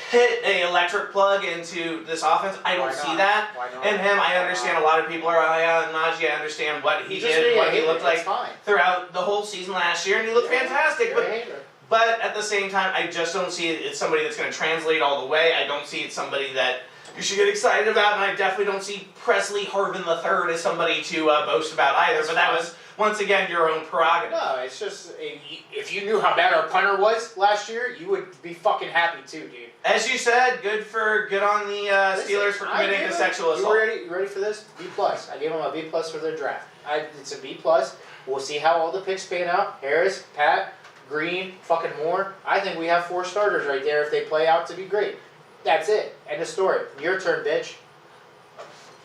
hit a electric plug into this offense. I don't see that. Why not? And him, I understand a lot of people are high on Najee. I understand what he did, what he looked like throughout the whole season last year, and he looked fantastic. But at the same time, I just don't see it's somebody that's going to translate all the way. I don't see it's somebody that you should get excited about, and I definitely don't see Presley Harvin III as somebody to boast about either. But that was, once again, your own prerogative. No, it's just, if you knew how bad our punter was last year, you would be fucking happy too, dude. As you said, good on the Steelers for committing a sexual assault. You ready for this? B+. I gave them a B+ for their draft. It's a B+. We'll see how all the picks pan out. Harris, Pat, Green, fucking Moore. I think we have 4 starters right there if they play out to be great. That's it. End of story. Your turn, bitch.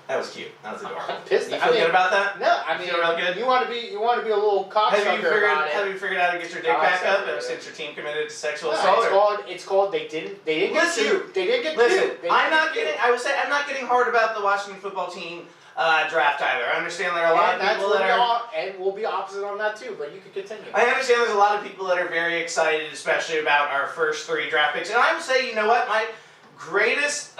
That was cute. That was adorable. I'm pissed. You feel good about that? No, I mean, you feel real good? You want to be a little cocksucker about it. Have you figured out how to get your dick back up since your team committed to sexual assault? It's called. They didn't get sued. They didn't get sued. I'm not getting hard about the Washington football team draft either. I understand there are a lot of people that are, and we'll be opposite on that too. But you can continue. I understand there's a lot of people that are very excited, especially about our first 3 draft picks. And I would say, you know what, my greatest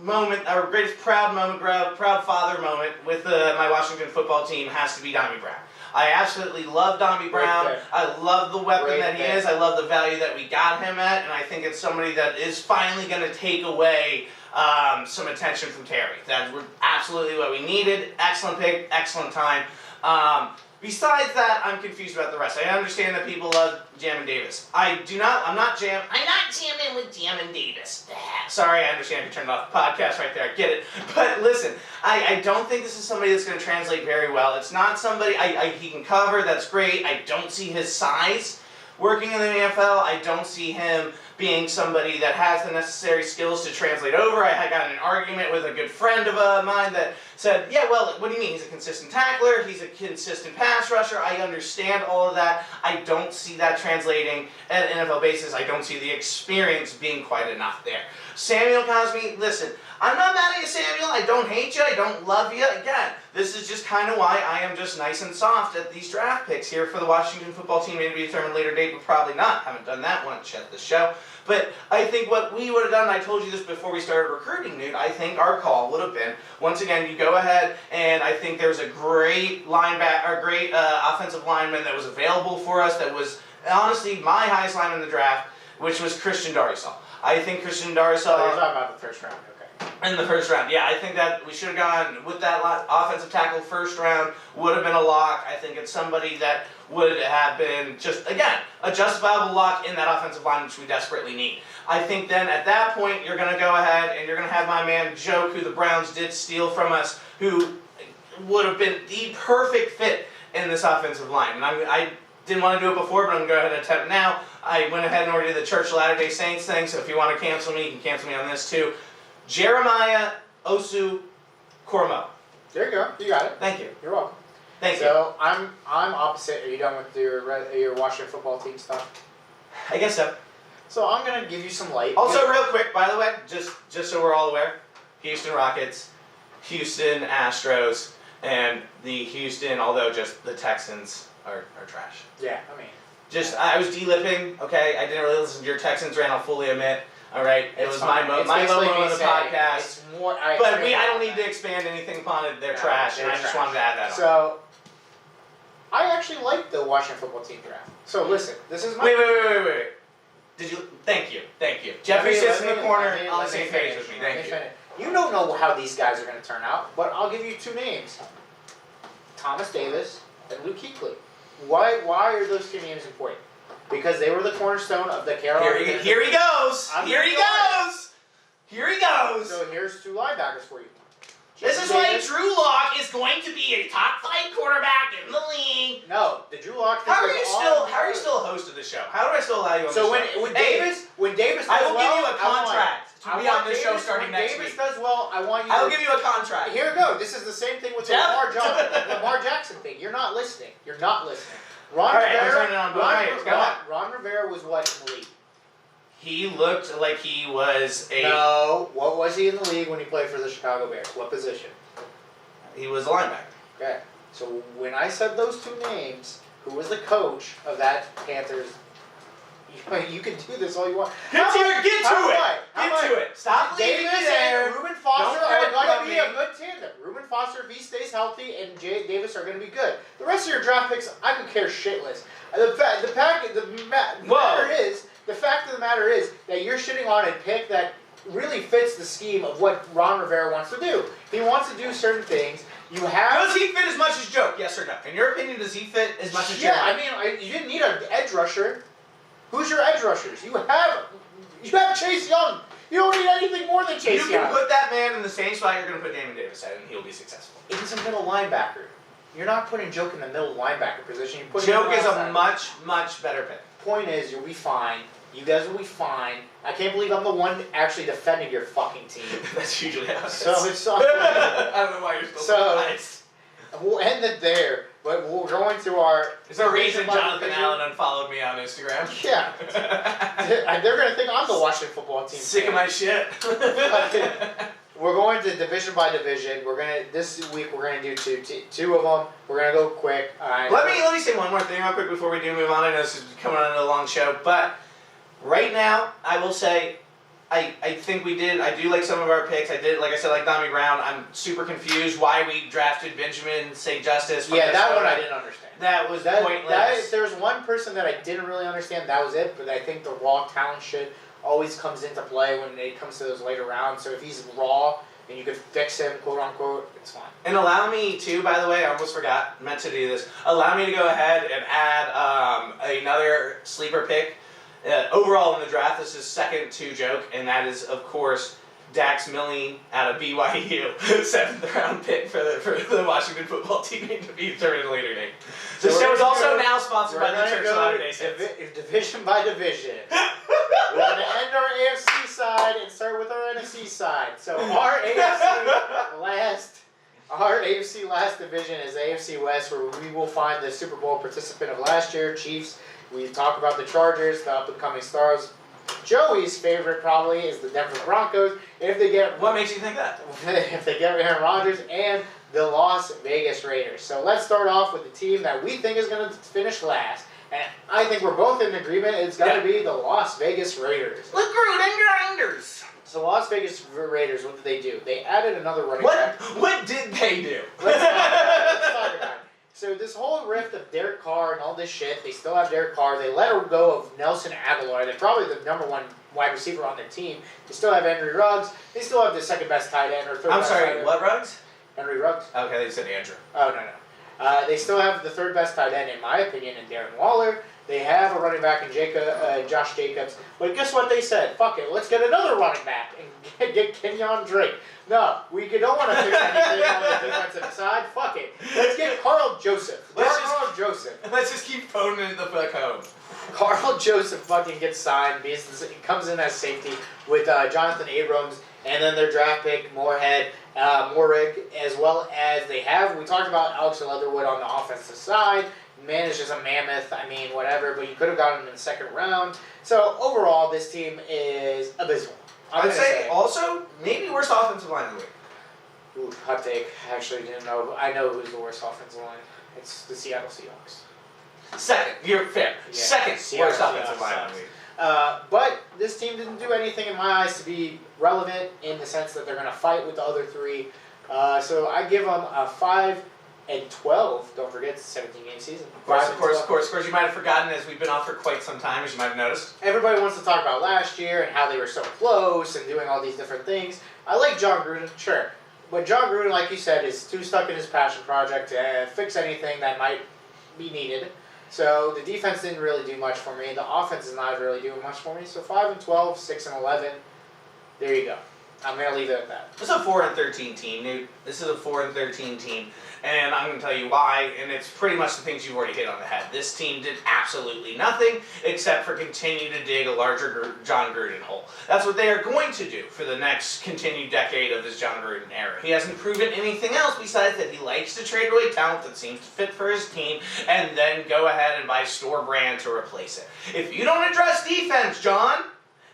moment, our greatest proud father moment with my Washington football team has to be Donnie Brown. I absolutely love Donnie Brown. I love the weapon that he is. I love the value that we got him at, and I think it's somebody that is finally going to take away some attention from Terry. That's absolutely what we needed. Excellent pick, excellent time. Besides that, I'm confused about the rest. I understand that people love Jamin Davis. I'm not jamming with Jamin Davis. Sorry, I understand if you turned off the podcast right there. I get it. But listen, I don't think this is somebody that's going to translate very well. It's not somebody, he can cover, that's great. I don't see his size working in the NFL. I don't see him being somebody that has the necessary skills to translate over. I had gotten an argument with a good friend of mine that said, yeah, well, what do you mean? He's a consistent tackler. He's a consistent pass rusher. I understand all of that. I don't see that translating at an NFL basis. I don't see the experience being quite enough there. Samuel Cosme, listen, I'm not mad at you, Samuel. I don't hate you. I don't love you. Again, this is just kind of why I am just nice and soft at these draft picks here for the Washington football team. Maybe determined later date, but probably not. Haven't done that once yet this show. But I think what we would have done, and I told you this before we started recruiting, Newt, I think our call would have been, once again, you go ahead, and I think there's a great offensive lineman that was available for us that was, honestly, my highest lineman in the draft, which was Christian Darrisaw. I think Christian Darrisaw... Oh, you're talking about the first round, okay. In the first round, yeah. I think that we should have gone with that offensive tackle first round, would have been a lock. I think it's somebody that would have been just, again, a justifiable lock in that offensive line, which we desperately need. I think then at that point, you're going to go ahead and you're going to have my man Joke, who the Browns did steal from us, who would have been the perfect fit in this offensive line. And I didn't want to do it before, but I'm going to go ahead and attempt it now. I went ahead and ordered the Church of Latter-day Saints thing, so if you want to cancel me, you can cancel me on this too. Jeremiah Osu Kormo. There you go. You got it. Thank you. You're welcome. Thank you. So I'm opposite. Are you done with your Washington football team stuff? I guess so. So I'm gonna give you some light. Also, real quick, by the way, just so we're all aware, Houston Rockets, Houston Astros, and the Houston, although just the Texans are trash. Yeah, I mean. I was de-lipping, okay? I didn't really listen to your Texans rant, I'll fully admit. All right, it was my moment on the podcast. I don't need to expand anything upon it. They're trash, and I just wanted to add that on. So, I actually like the Washington football team draft. So listen, this is my... Wait. Thank you. Jeffrey sits in the corner on the same page with me. Thank you. You don't know how these guys are going to turn out, but I'll give you 2 names. Thomas Davis and Luke Kuechly. Why are those 2 names important? Because they were the cornerstone of the Carolina. Here he goes. So here's 2 linebackers for you. This is why Drew Lock is going to be a top 5 quarterback in the league. No, the Drew Lock thing. How are you still a host of the show? How do I still allow you on the show? So when Davis does I will well, give you a contract to be on this show starting next week. When Davis does well, I want you. I will give you a contract. Here we go. This is the same thing with the Lamar Jackson thing. You're not listening. Ron Rivera was what in the league? He looked like he was a... No. What was he in the league when he played for the Chicago Bears? What position? He was a linebacker. Okay. So when I said those 2 names, who was the coach of that Panthers You can do this all you want. Get to it. Stop leaving Davis me there. and Reuben Foster Don't are breadcrumb going to be me. a good tandem. Reuben Foster, if he stays healthy, and Jay Davis are going to be good. The rest of your draft picks, I could care shitless. The fact of the matter is that you're shitting on a pick that really fits the scheme of what Ron Rivera wants to do. He wants to do certain things. You have. Does he fit as much as Joke? Yes or no? In your opinion, does he fit as much as Joke? Yeah, I mean, you didn't need an edge rusher. Who's your edge rushers? You have Chase Young. You don't need anything more than Chase Young. You can put that man in the same spot you're going to put Damon Davis at, and he'll be successful. He's a middle linebacker. You're not putting Joke in the middle linebacker position. Joke is a much, much better pick. Point is, you'll be fine. You guys will be fine. I can't believe I'm the one actually defending your fucking team. That's usually how it is. So it's I don't know why you're still surprised. We'll end it there, but we're going to our... There's a reason Jonathan Allen unfollowed me on Instagram. Yeah. They're going to think I'm the Washington football team. Sick of my shit. We're going to division by division. This week we're gonna do two of them. We're gonna go quick. Let me say one more thing real quick before we do move on. I know this is coming on a long show, but right now I will say I think I do like some of our picks. Like I said, like Dommy Brown. I'm super confused why we drafted Benjamin St. Justice. Yeah, that one I didn't understand. That was pointless. There was one person that I didn't really understand. That was it. But I think the raw talent shit always comes into play when it comes to those later rounds. So if he's raw and you could fix him, quote unquote, it's fine. And allow me to, by the way, I almost forgot, meant to do this. Allow me to go ahead and add another sleeper pick. Overall in the draft, this is second to Joke, and that is, of course, Dax Milne out of BYU, 7th round pick for the Washington football team to be determined later date. The show is also now sponsored by the Church of Latter-day Saints. Division by division. We're going to end our AFC side and start with our NFC side. So our AFC last division is AFC West, where we will find the Super Bowl participant of last year, Chiefs. We talk about the Chargers, the up-and-coming stars. Joey's favorite probably is the Denver Broncos. What makes you think that? If they get Aaron Rodgers, and the Las Vegas Raiders. So let's start off with the team that we think is going to finish last. And I think we're both in agreement it's going to be the Las Vegas Raiders. Look, Gruden Grinders. So Las Vegas Raiders, what did they do? They added another running back. What did they do? Let's talk about it. So this whole rift of Derek Carr and all this shit, they still have Derek Carr. They let go of Nelson Aguilar. They're probably the number one wide receiver on their team. They still have Henry Ruggs. They still have the second best tight end or third best tight end. What Ruggs? Henry Ruggs. Okay, they said Andrew. Oh, no. They still have the third best tight end, in my opinion, in Darren Waller. They have a running back in Josh Jacobs. But guess what they said? Fuck it, let's get another running back and get Kenyon Drake. No, we don't want to fix anything on the defensive side. Fuck it. Let's get Carl Joseph. Let's just keep phoning the fuck home. Carl Joseph fucking gets signed. He comes in as safety with Jonathan Abrams, and then their draft pick, Moorhead, Morick, as well as we talked about Alex Leatherwood on the offensive side. Man is just a mammoth. I mean, whatever, but you could have gotten him in the second round. So overall, this team is abysmal. I'd say also maybe worst offensive line in the league. Ooh, hot take. I actually didn't know. I know who's the worst offensive line. It's the Seattle Seahawks. Second, you're fair. Yeah. Second worst offensive line in the league. But this team didn't do anything in my eyes to be relevant in the sense that they're going to fight with the other three. So I give them a 5-12. Don't forget, it's a 17-game season. Of course. You might have forgotten, as we've been off for quite some time, as you might have noticed. Everybody wants to talk about last year and how they were so close and doing all these different things. I like John Gruden, sure. But John Gruden, like you said, is too stuck in his passion project to fix anything that might be needed. So the defense didn't really do much for me. The offense is not really doing much for me. So 5-12, 6-11. There you go. I'm going to leave it at that. This is a 4-13 team, dude. This is a 4-13 team. And I'm going to tell you why, and it's pretty much the things you've already hit on the head. This team did absolutely nothing except for continue to dig a larger John Gruden hole. That's what they are going to do for the next continued decade of this John Gruden era. He hasn't proven anything else besides that he likes to trade away talent that seems to fit for his team and then go ahead and buy store brand to replace it. If you don't address defense, John,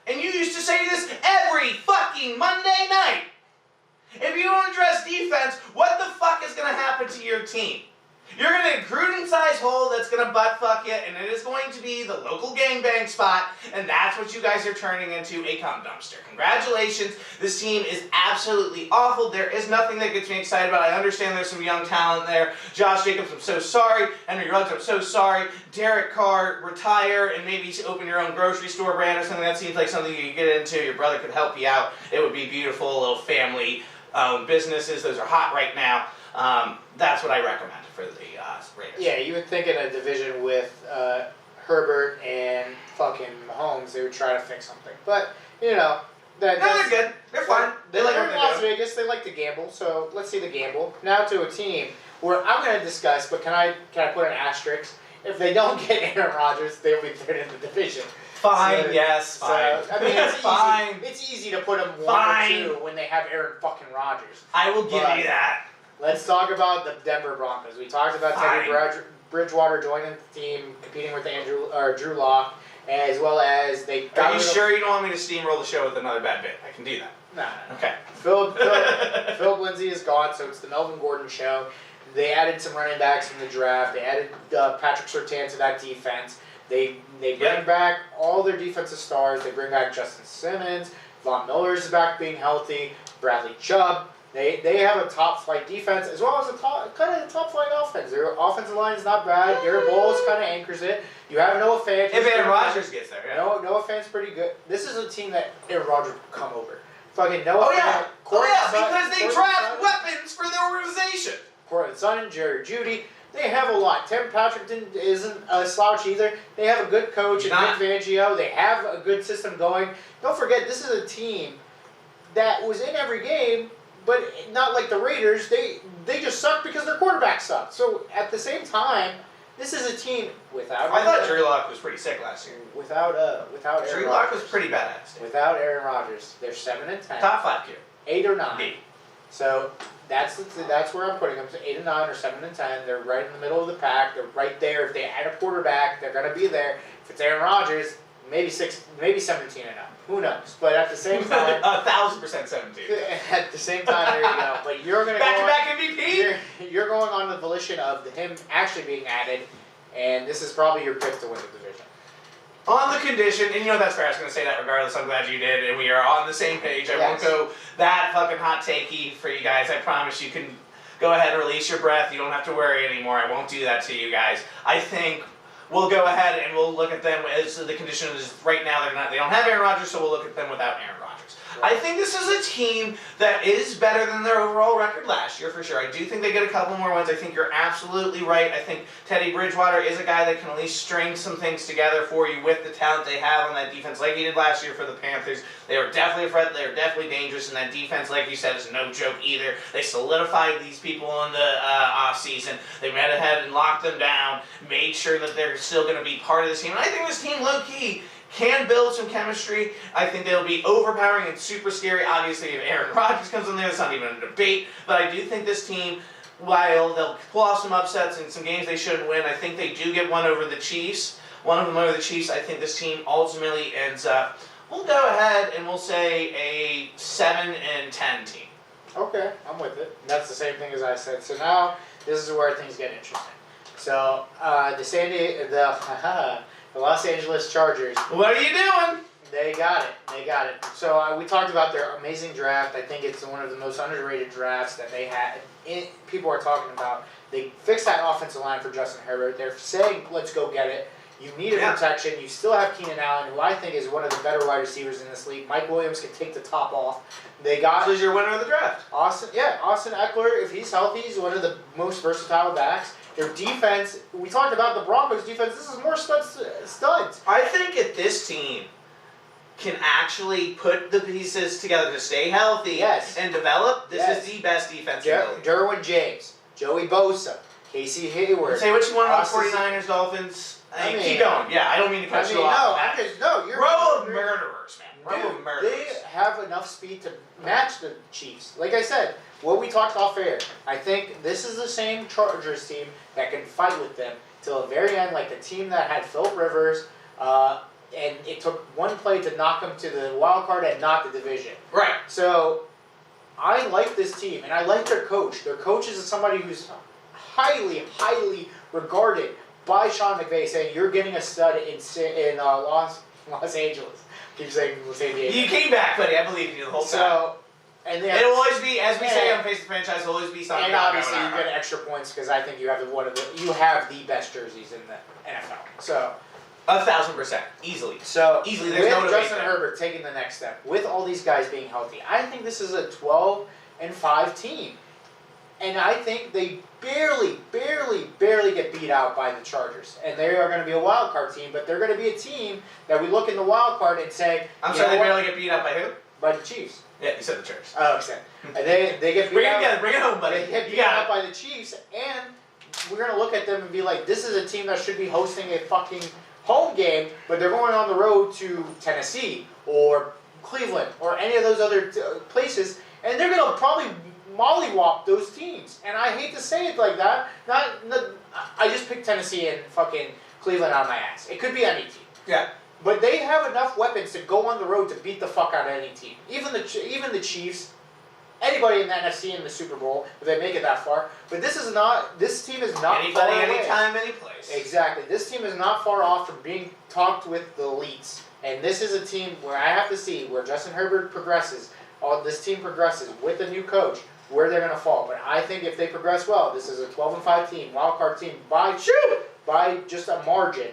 and you used to say this every fucking Monday night, if you don't address defense, what the fuck is going to happen to your team? You're going to Gruden-sized hole that's going to butt fuck you, and it is going to be the local gangbang spot, and that's what you guys are turning into, a cum dumpster. Congratulations. This team is absolutely awful. There is nothing that gets me excited about it. I understand there's some young talent there. Josh Jacobs, I'm so sorry. Henry Ruggs, I'm so sorry. Derek Carr, retire and maybe open your own grocery store brand or something. That seems like something you could get into. Your brother could help you out. It would be beautiful. Little family businesses. Those are hot right now. That's what I recommend for the Raiders. Yeah, you would think in a division with Herbert and fucking Mahomes, they would try to fix something. But, no, they're good. They're fine. They like what they're in Las Vegas. They like to gamble. So let's see the gamble. Now to a team where I'm going to discuss, but can I put an asterisk? If they don't get Aaron Rodgers, they'll be third in the division. Fine, yes, fine. I mean, it's fine. easy. It's easy to put them 1 or 2 when they have Aaron fucking Rodgers. I will give you that. Let's talk about the Denver Broncos. We talked about Teddy Bridgewater joining the team, competing with Drew Lock, as well as they got. Are you sure you don't want me to steamroll the show with another bad bit? I can do that. Nah. Okay. Philip Lindsay is gone, so it's the Melvin Gordon show. They added some running backs from the draft. They added Patrick Surtain to that defense. They bring back all their defensive stars. They bring back Justin Simmons. Von Miller is back being healthy. Bradley Chubb. They have a top-flight defense as well as a top-flight offense. Their offensive line is not bad. Garrett Bowles kind of anchors it. You have Noah Fant. If Aaron Rodgers gets there, yeah. Noah Fant's pretty good. This is a team that Aaron Rodgers would come over. Fucking Noah Fant. Because they draft weapons for the organization. Cortland Sutton, Jerry Jeudy. They have a lot. Tim Patrick isn't a slouch either. They have a good coach, Nick Fangio. They have a good system going. Don't forget, this is a team that was in every game, but not like the Raiders. They just suck because their quarterback sucked. So at the same time, this is a team without. I thought Drew Lock was pretty sick last year. Without Aaron Drew Lock was pretty badass. Without Aaron Rodgers, they're 7-10. Top 5 tier. 8 or 9. 8. So that's where I'm putting them. So 8 and 9 or 7 and 10. They're right in the middle of the pack. They're right there. If they add a quarterback, they're gonna be there. If it's Aaron Rodgers, maybe 17 and 0. Who knows? But at the same time, 1,000% 17. At the same time, there you go. But you're gonna back-to-back MVP. You're going on the volition of him actually being added, and this is probably your pick to win the division. On the condition, and that's fair, I was going to say that regardless, I'm glad you did, and we are on the same page. I won't go that fucking hot takey for you guys. I promise you can go ahead and release your breath. You don't have to worry anymore. I won't do that to you guys. I think we'll go ahead and we'll look at them as the condition is right now. They don't have Aaron Rodgers, so we'll look at them without Aaron Rodgers. I think this is a team that is better than their overall record last year, for sure. I do think they get a couple more wins. I think you're absolutely right. I think Teddy Bridgewater is a guy that can at least string some things together for you with the talent they have on that defense, like he did last year for the Panthers. They were definitely a threat. They were definitely dangerous, and that defense, like you said, is no joke either. They solidified these people in the offseason. They went ahead and locked them down, made sure that they're still going to be part of this team. And I think this team, low-key, can build some chemistry. I think they'll be overpowering and super scary. Obviously, if Aaron Rodgers comes in there, it's not even a debate. But I do think this team, while they'll pull off some upsets in some games they shouldn't win, I think they do get one over the Chiefs. One of them over the Chiefs. I think this team ultimately ends up, we'll go ahead and we'll say a 7-10 team. Okay, I'm with it. That's the same thing as I said. So now, this is where things get interesting. So, the Los Angeles Chargers. What are you doing? They got it. So we talked about their amazing draft. I think it's one of the most underrated drafts that they had. People are talking about. They fixed that offensive line for Justin Herbert. They're saying, let's go get it. You need a protection. You still have Keenan Allen, who I think is one of the better wide receivers in this league. Mike Williams can take the top off. They got. This is your winner of the draft. Austin Eckler, if he's healthy, he's one of the most versatile backs. Their defense, we talked about the Broncos' defense, this is more studs. I think if this team can actually put the pieces together to stay healthy and develop, this is the best defense in the league. Derwin James, Joey Bosa, Casey Hayward. Say what you want about 49ers, Dolphins. Keep going. Yeah, I don't mean to cut you off. You're row of murderers, man. Row of murderers. They have enough speed to match the Chiefs. Like I said, what we talked off air, I think this is the same Chargers team that can fight with them till the very end, like the team that had Philip Rivers, and it took one play to knock them to the wild card and not the division. Right. So, I like this team, and I like their coach. Their coach is somebody who's highly regarded by Sean McVay, saying you're getting a stud in Los Angeles. Keep saying San Diego. You came back, buddy. I believe you the whole time. So, and then it'll always be, as we say on Face the Franchise, it'll always be something. And obviously, you get extra points because I think you have the best jerseys in the NFL. So. 1,000%, easily. So easily, with Justin Herbert taking the next step, with all these guys being healthy, I think this is a 12-5 team, and I think they barely get beat out by the Chargers, and they are going to be a wild card team, but they're going to be a team that we look in the wild card and say, I'm sorry, they barely get beat out by who? By the Chiefs. Yeah, you said the Chargers. Oh, okay. They get beat out. Bring it home, buddy. They get beat out by the Chiefs, and we're going to look at them and be like, this is a team that should be hosting a fucking home game, but they're going on the road to Tennessee or Cleveland or any of those other places, and they're going to probably mollywop those teams. And I hate to say it like that. I just picked Tennessee and fucking Cleveland out of my ass. It could be any team. Yeah. But they have enough weapons to go on the road to beat the fuck out of any team. Even the Chiefs, anybody in the NFC in the Super Bowl, if they make it that far. But this team is not anybody, far away. anytime, any place. Exactly. This team is not far off from being talked with the elites. And this is a team where I have to see where Justin Herbert progresses, this team progresses with a new coach, where they're going to fall. But I think if they progress well, this is a 12-5 team, wild card team by just a margin.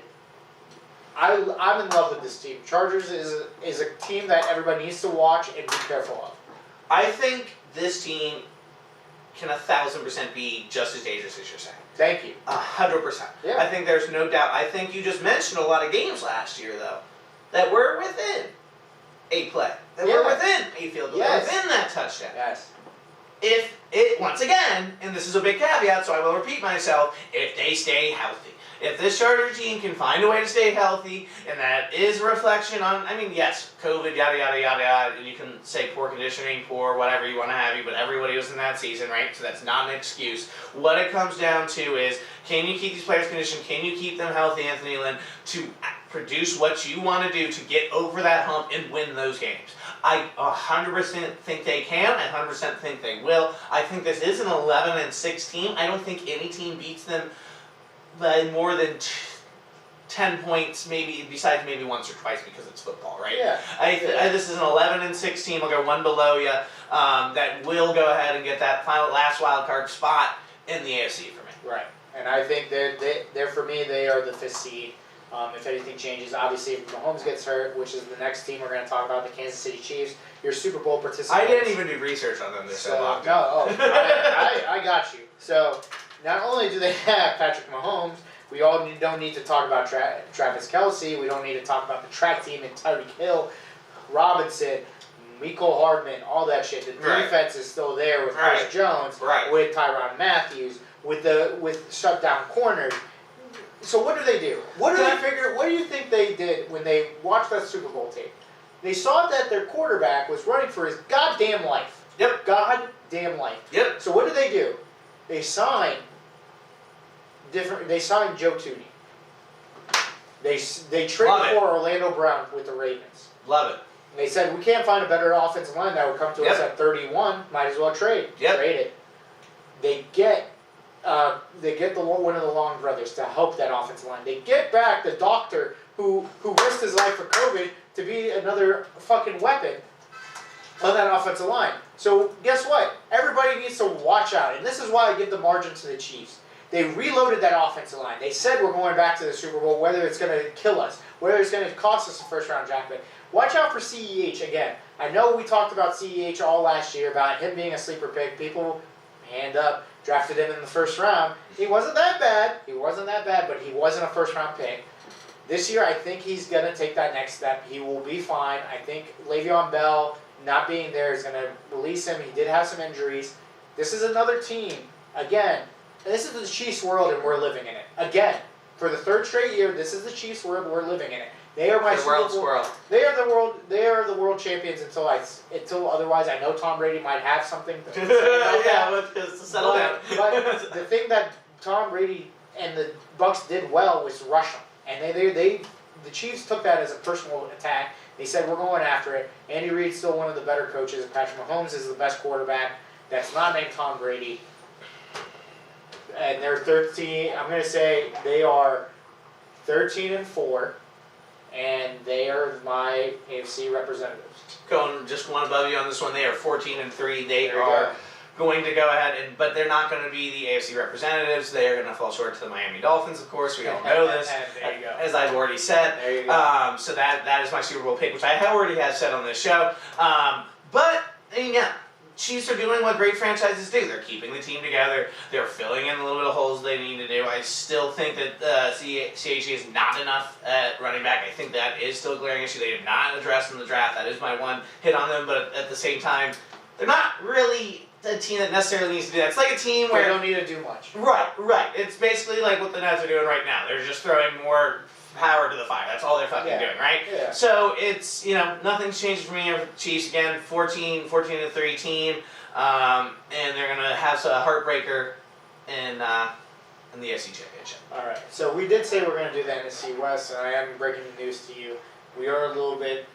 I'm in love with this team. Chargers is a team that everybody needs to watch and be careful of. I think this team can 1,000% be just as dangerous as you're saying. Thank you. 100%. Yeah. I think there's no doubt. I think you just mentioned a lot of games last year, though, that were within a play. That were within a field goal. Yes. Within that touchdown. Yes. If it, once again, and this is a big caveat, so I will repeat myself, if they stay healthy. If this Charger team can find a way to stay healthy, and that is a reflection on, I mean, yes, COVID, yada, yada, yada, yada, and you can say poor conditioning, poor whatever you want to have, but everybody was in that season, right? So that's not an excuse. What it comes down to is, can you keep these players conditioned? Can you keep them healthy, Anthony Lynn, to produce what you want to do to get over that hump and win those games? I 100% think they can. I 100% think they will. I think this is an 11-6 team. I don't think any team beats them by more than 10 points, maybe, besides maybe once or twice because it's football, right? Yeah. This is an 11-6 team. I'll go one below you that will go ahead and get that last wild card spot in the AFC for me. Right. And I think they're for me, they are the 5th seed. If anything changes, obviously, if Mahomes gets hurt, which is the next team we're going to talk about, the Kansas City Chiefs, your Super Bowl participants. I didn't even do research on them this so I got you. So not only do they have Patrick Mahomes, we don't need to talk about Travis Kelce. We don't need to talk about the track team and Tyreek Hill, Robinson, Mecole Hardman, all that shit. The defense is still there with Chris Jones, with Tyrann Matthew, with shutdown corners. So what do they do? What do you think they did when they watched that Super Bowl tape? They saw that their quarterback was running for his goddamn life. Yep. Goddamn life. Yep. So what do? They signed Joe Tooney. They traded for Orlando Brown with the Ravens. Love it. They said, we can't find a better offensive line that would come to us at 31. Might as well trade. Yep. Trade it. They get one of the Long brothers to help that offensive line. They get back the doctor who risked his life for COVID to be another fucking weapon on that offensive line. So guess what? Everybody needs to watch out. And this is why I give the margin to the Chiefs. They reloaded that offensive line. They said we're going back to the Super Bowl, whether it's going to kill us, whether it's going to cost us a first-round draft pick. Watch out for CEH again. I know we talked about CEH all last year, about him being a sleeper pick. People, hand up, drafted him in the first round. He wasn't that bad, but he wasn't a first-round pick. This year, I think he's going to take that next step. He will be fine. I think Le'Veon Bell not being there is going to release him. He did have some injuries. This is another team, again, this is the Chiefs world and we're living in it. Again, for the 3rd straight year, this is the Chiefs world, we're living in it. They are my Super Bowl. They are the world champions until otherwise. I know Tom Brady might have something to say about that. To settle down. But the thing that Tom Brady and the Bucs did well was rush them, and the Chiefs took that as a personal attack. They said we're going after it. Andy Reid's still one of the better coaches. Patrick Mahomes is the best quarterback. That's not named Tom Brady. and they're 13. I'm going to say they are 13-4, and they are my AFC representatives. Going just one above you on this one. They are 14-3. They There you are going to go ahead but they're not going to be the AFC representatives. They are going to fall short to the Miami Dolphins, of course. We all know this. There you go. As I've already said. There you go. So that is my Super Bowl pick, which I already have said on this show. But yeah, Chiefs are doing what great franchises do. They're keeping the team together. They're filling in the little bit of holes they need to do. I still think that CHE is not enough at running back. I think that is still a glaring issue. They did not address in the draft. That is my one hit on them. But at the same time, they're not really a team that necessarily needs to do that. It's like a team where they don't need to do much. Right. It's basically like what the Nets are doing right now. They're just throwing more power to the fire. That's all they're fucking doing, right? Yeah. So it's, nothing's changed for me. Chiefs again, 14-3 team, and they're gonna have a heartbreaker in the AFC Championship. All right. So we did say we're going to do the NFC West, and I am breaking the news to you. We are a little bit.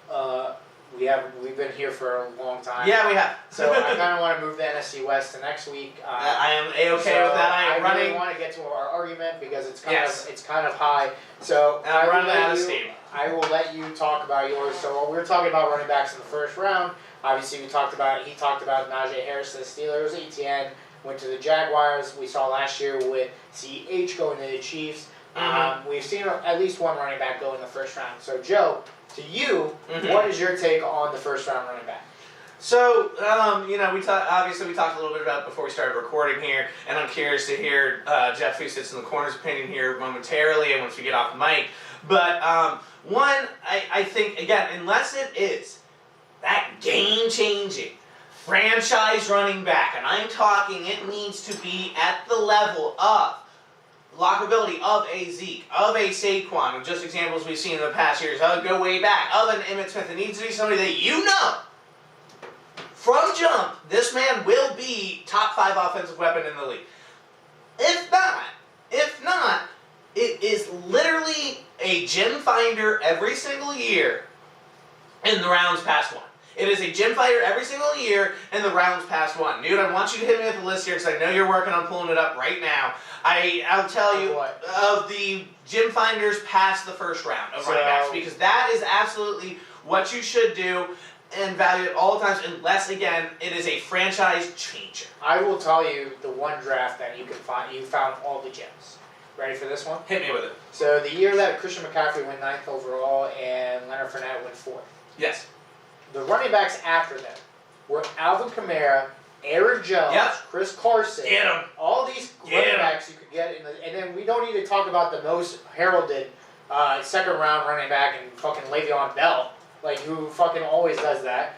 We've been here for a long time. Yeah, we have. So I kind of want to move the NFC West to next week. I am a-okay with that. I really want to get to our argument because it's kind of high. So I'm running out of steam. I will let you talk about yours. So we were talking about running backs in the first round. Obviously, he talked about Najee Harris to the Steelers. ETN went to the Jaguars. We saw last year with CH going to the Chiefs. We've seen at least one running back go in the first round. So Joe, to you, what is your take on the first round running back? So, we talked a little bit about it before we started recording here, and I'm curious to hear Jeff, who sits in the corner's opinion here momentarily, and once we get off the mic. But I think, again, unless it is that game-changing franchise running back, and I'm talking it needs to be at the level of lockability of a Zeke, of a Saquon, just examples we've seen in the past years, go way back, of an Emmitt Smith. It needs to be somebody that from jump, this man will be top 5 offensive weapon in the league. If not, it is literally a gem finder every single year in the rounds past 1. It is a gem finder every single year in the rounds past 1. Dude, I want you to hit me with the list here because I know you're working on pulling it up right now. I'll tell you of the gem finders past the first round of running backs, because that is absolutely what you should do and value at all times, unless, again, it is a franchise changer. I will tell you the one draft that you found all the gems. Ready for this one? Hit me with it. So the year that Christian McCaffrey went 9th overall and Leonard Fournette went 4th. Yes. The running backs after them were Alvin Kamara, Aaron Jones, Chris Carson. Get him. All these running backs you could get and then we don't need to talk about the most heralded second round running back and fucking Le'Veon Bell, who fucking always does that.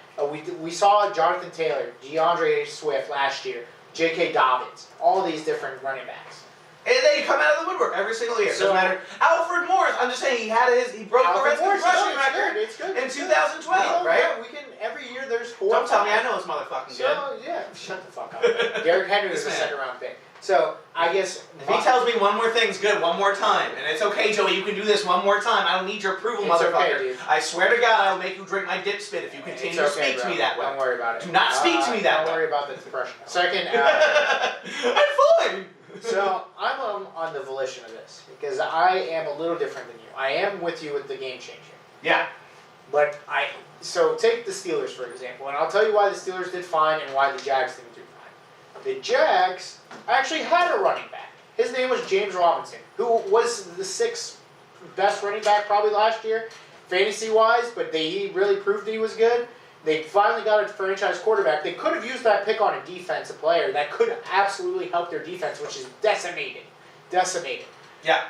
We saw Jonathan Taylor, DeAndre Swift last year, J.K. Dobbins, all these different running backs. And they come out of the woodwork every single year. So, doesn't matter. Alfred Morris, I'm just saying he broke the Redskins rushing record in 2012, right? Yeah, every year there's 4. Don't tell me I know this motherfucking good. Yeah, shut the fuck up. Derrick Henry was a second round pick. So, I guess... If he tells me one more thing's good one more time, and it's okay, Joey, you can do this one more time, I don't need your approval, motherfucker. Okay, dude. I swear to God, I will make you drink my dip spit if you continue to speak to me that way. Don't worry about it. Do not speak to me that way. Don't worry about the depression. Second... I'm fine! So, I'm on the volition of this, because I am a little different than you. I am with you with the game changer. Yeah. But so take the Steelers, for example, and I'll tell you why the Steelers did fine and why the Jags didn't do fine. The Jags actually had a running back. His name was James Robinson, who was the 6th best running back probably last year, fantasy-wise, but he really proved that he was good. They finally got a franchise quarterback. They could have used that pick on a defensive player that could absolutely help their defense, which is decimated. Yeah.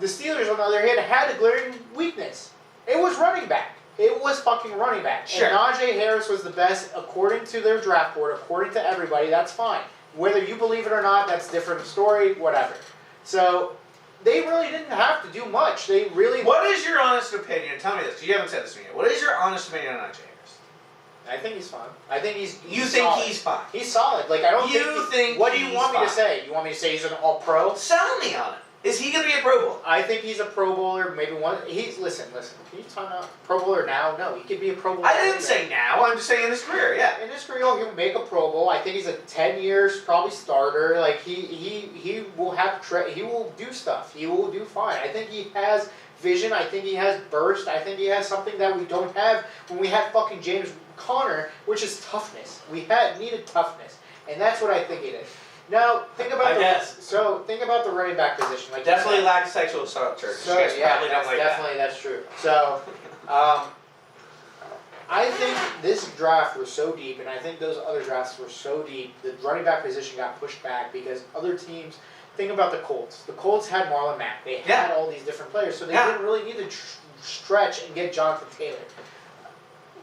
The Steelers, on the other hand, had a glaring weakness. It was running back. It was fucking running back. Sure. And Najee Harris was the best according to their draft board, according to everybody. That's fine. Whether you believe it or not, that's a different story, whatever. So, they really didn't have to do much. They really... What is your honest opinion? Tell me this, because you haven't said this to me yet. What is your honest opinion on Najee Harris? I think he's fine. I think he's You think solid. he's fine? He's solid. I don't think what do you he's want me to fine? say? You want me to say he's an all-pro? Sell me on it. Is he going to be a Pro Bowl? I think he's a Pro Bowler, maybe one. Listen. Can you time out? Pro Bowler now? No, he could be a Pro Bowler. I didn't say now. I'm just saying in his career, yeah. In his career, he'll make a Pro Bowl. I think he's a 10 years probably starter. He he will he will do stuff. He will do fine. I think he has vision. I think he has burst. I think he has something that we don't have when we had fucking James Conner, which is toughness. We needed toughness, and that's what I think it is. Now think about think about the running back position. Like definitely lack of sexual structure. So yeah, that's true. So. I think this draft was so deep, and I think those other drafts were so deep, the running back position got pushed back because other teams, think about the Colts. The Colts had Marlon Mack. They had all these different players, so they didn't really need to stretch and get Jonathan Taylor.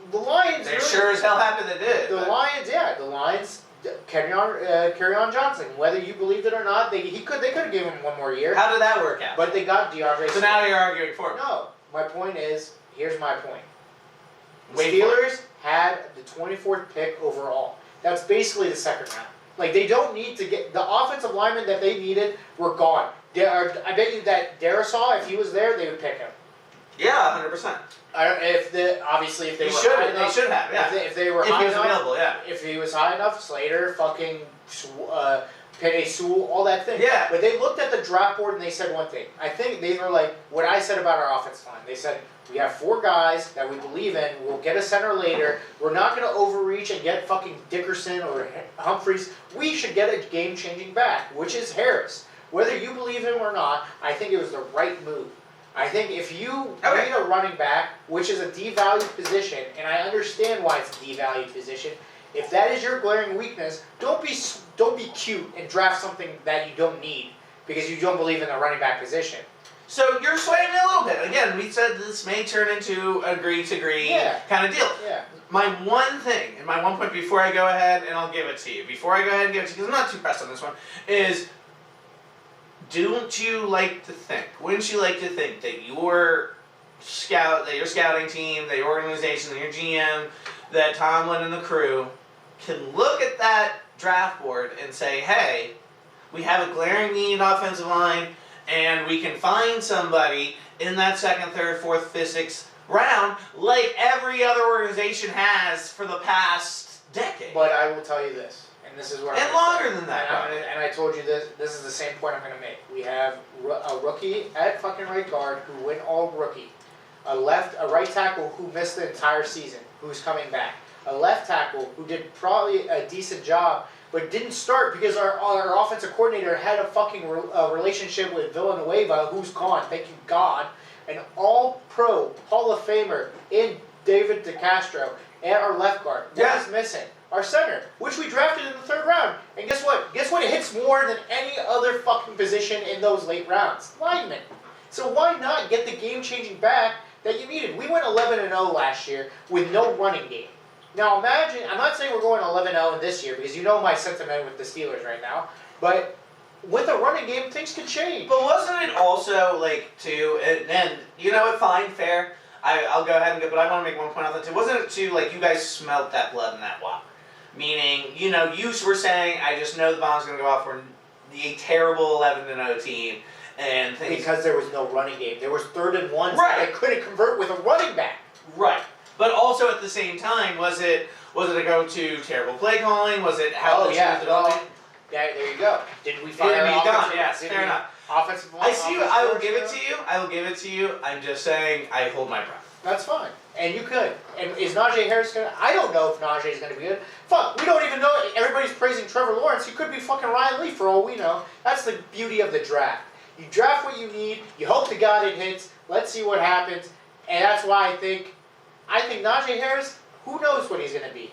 The Lions... They sure as hell happen they did. The Lions, Kerryon Johnson. Whether you believed it or not, they could have given him one more year. How did that work out? But they got DeAndre. So now you're arguing for me. No, my point is, here's my point. The Steelers had the 24th pick overall. That's basically the second round. Like, they don't need to get... The offensive linemen that they needed were gone. I bet you that Darisaw, if he was there, they would pick him. Yeah, 100%. Obviously, if they were high enough... They should have, yeah. If they were high enough... If he was available, yeah. If he was high enough, Slater, fucking... Penny Sewell, all that thing. Yeah. But they looked at the draft board and they said one thing. I think they were like, what I said about our offensive line. They said, we have 4 guys that we believe in. We'll get a center later. We're not going to overreach and get fucking Dickerson or Humphreys. We should get a game-changing back, which is Harris. Whether you believe him or not, I think it was the right move. I think if you need a running back, which is a devalued position, and I understand why it's a devalued position, if that is your glaring weakness, don't be cute and draft something that you don't need because you don't believe in the running back position. So you're swaying me a little bit. Again, we said this may turn into agree kind of deal. Yeah. My one thing, and my one point before I go ahead, and I'll give it to you, before I go ahead and give it to you, because I'm not too pressed on this one, is wouldn't you like to think that your scouting team, that your organization, that your GM, that Tomlin and the crew can look at that draft board and say, hey, we have a glaring need offensive line, and we can find somebody in that 2nd, 3rd, 4th, 5th, 6th round like every other organization has for the past decade. But I will tell you this, and this is where and longer than that. And I told you this is the same point I'm going to make. We have a rookie at fucking right guard who went all rookie, a right tackle who missed the entire season, who's coming back, a left tackle who did probably a decent job, but didn't start because our offensive coordinator had a fucking relationship with Villanueva, who's gone, thank you God, an all-pro Hall of Famer in David DeCastro, and our left guard. What is missing? Our center, which we drafted in the 3rd round. And guess what? Guess what? It hits more than any other fucking position in those late rounds. Lineman. So why not get the game-changing back that you needed? We went 11-0 last year with no running game. Now imagine, I'm not saying we're going 11-0 this year because you know my sentiment with the Steelers right now, but with a running game, things can change. But wasn't it also and you know what, fine, fair, I'll go ahead and go, but I want to make one point on that too. Wasn't it too, you guys smelt that blood in that walk? Meaning, you were saying, I just know the bomb's going to go off, we're a terrible 11-0 team, and things. Because there was no running game. There was 3rd and 1s that they couldn't convert with a running back. Right. But also at the same time, was it a go-to terrible play calling? Was it how there you go. Did we fire Yes, fair enough. Offensive line. I will give it to you. I will give it to you. I'm just saying I hold my breath. That's fine. And you could. And is Najee Harris going to... I don't know if Najee is going to be good. Fuck, we don't even know. Everybody's praising Trevor Lawrence. He could be fucking Ryan Lee for all we know. That's the beauty of the draft. You draft what you need. You hope to God it hits. Let's see what happens. And that's why I think Najee Harris, who knows what he's going to be.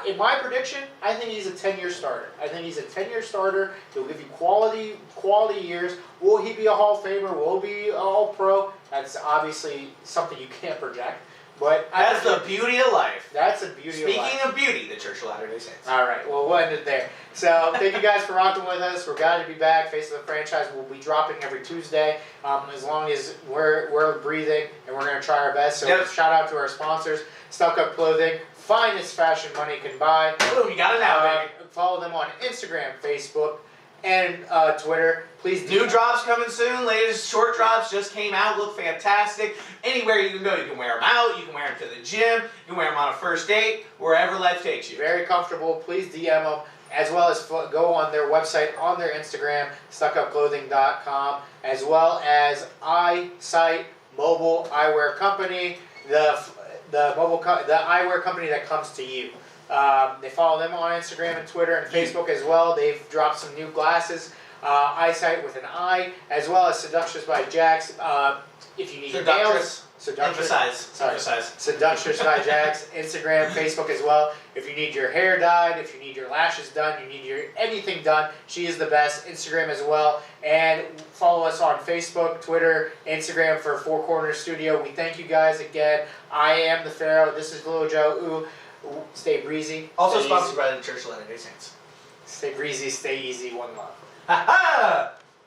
In my prediction, I think he's a 10-year starter. I think he's a 10-year starter. He'll give you quality years. Will he be a Hall of Famer? Will he be All-Pro? That's obviously something you can't project. But that's the beauty of life. That's the beauty of life. Speaking of beauty, the Church of Latter-day Saints. All right, well, we'll end it there. So thank you guys for rocking with us. We're glad to be back. Face of the Franchise will be dropping every Tuesday, as long as we're breathing, and we're going to try our best. So shout out to our sponsors, Stuck Up Clothing, finest fashion money can buy. Boom, you got it now, baby. Follow them on Instagram, Facebook, and Twitter. Please. New drops coming soon. Latest short drops just came out. Look fantastic. Anywhere you can go, you can wear them out. You can wear them to the gym. You can wear them on a first date. Wherever life takes you. Very comfortable. Please DM them. as well as go on their website, on their Instagram, stuckupclothing.com, as well as Eyesight Mobile Eyewear Company, the eyewear company that comes to you. They follow them on Instagram and Twitter and Facebook as well. They've dropped some new glasses, Eyesight with an I, as well as Seductress by Jax. If you need your nails, Emphasize. Seductress by Jax, Instagram, Facebook as well. If you need your hair dyed, if you need your lashes done, you need your anything done, she is the best. Instagram as well. And follow us on Facebook, Twitter, Instagram for Four Corners Studio. We thank you guys again. I am the Pharaoh. This is Little Joe. Stay breezy. Also sponsored by the Church of Latter-day Saints. Stay breezy, stay easy, one love. Ha ha!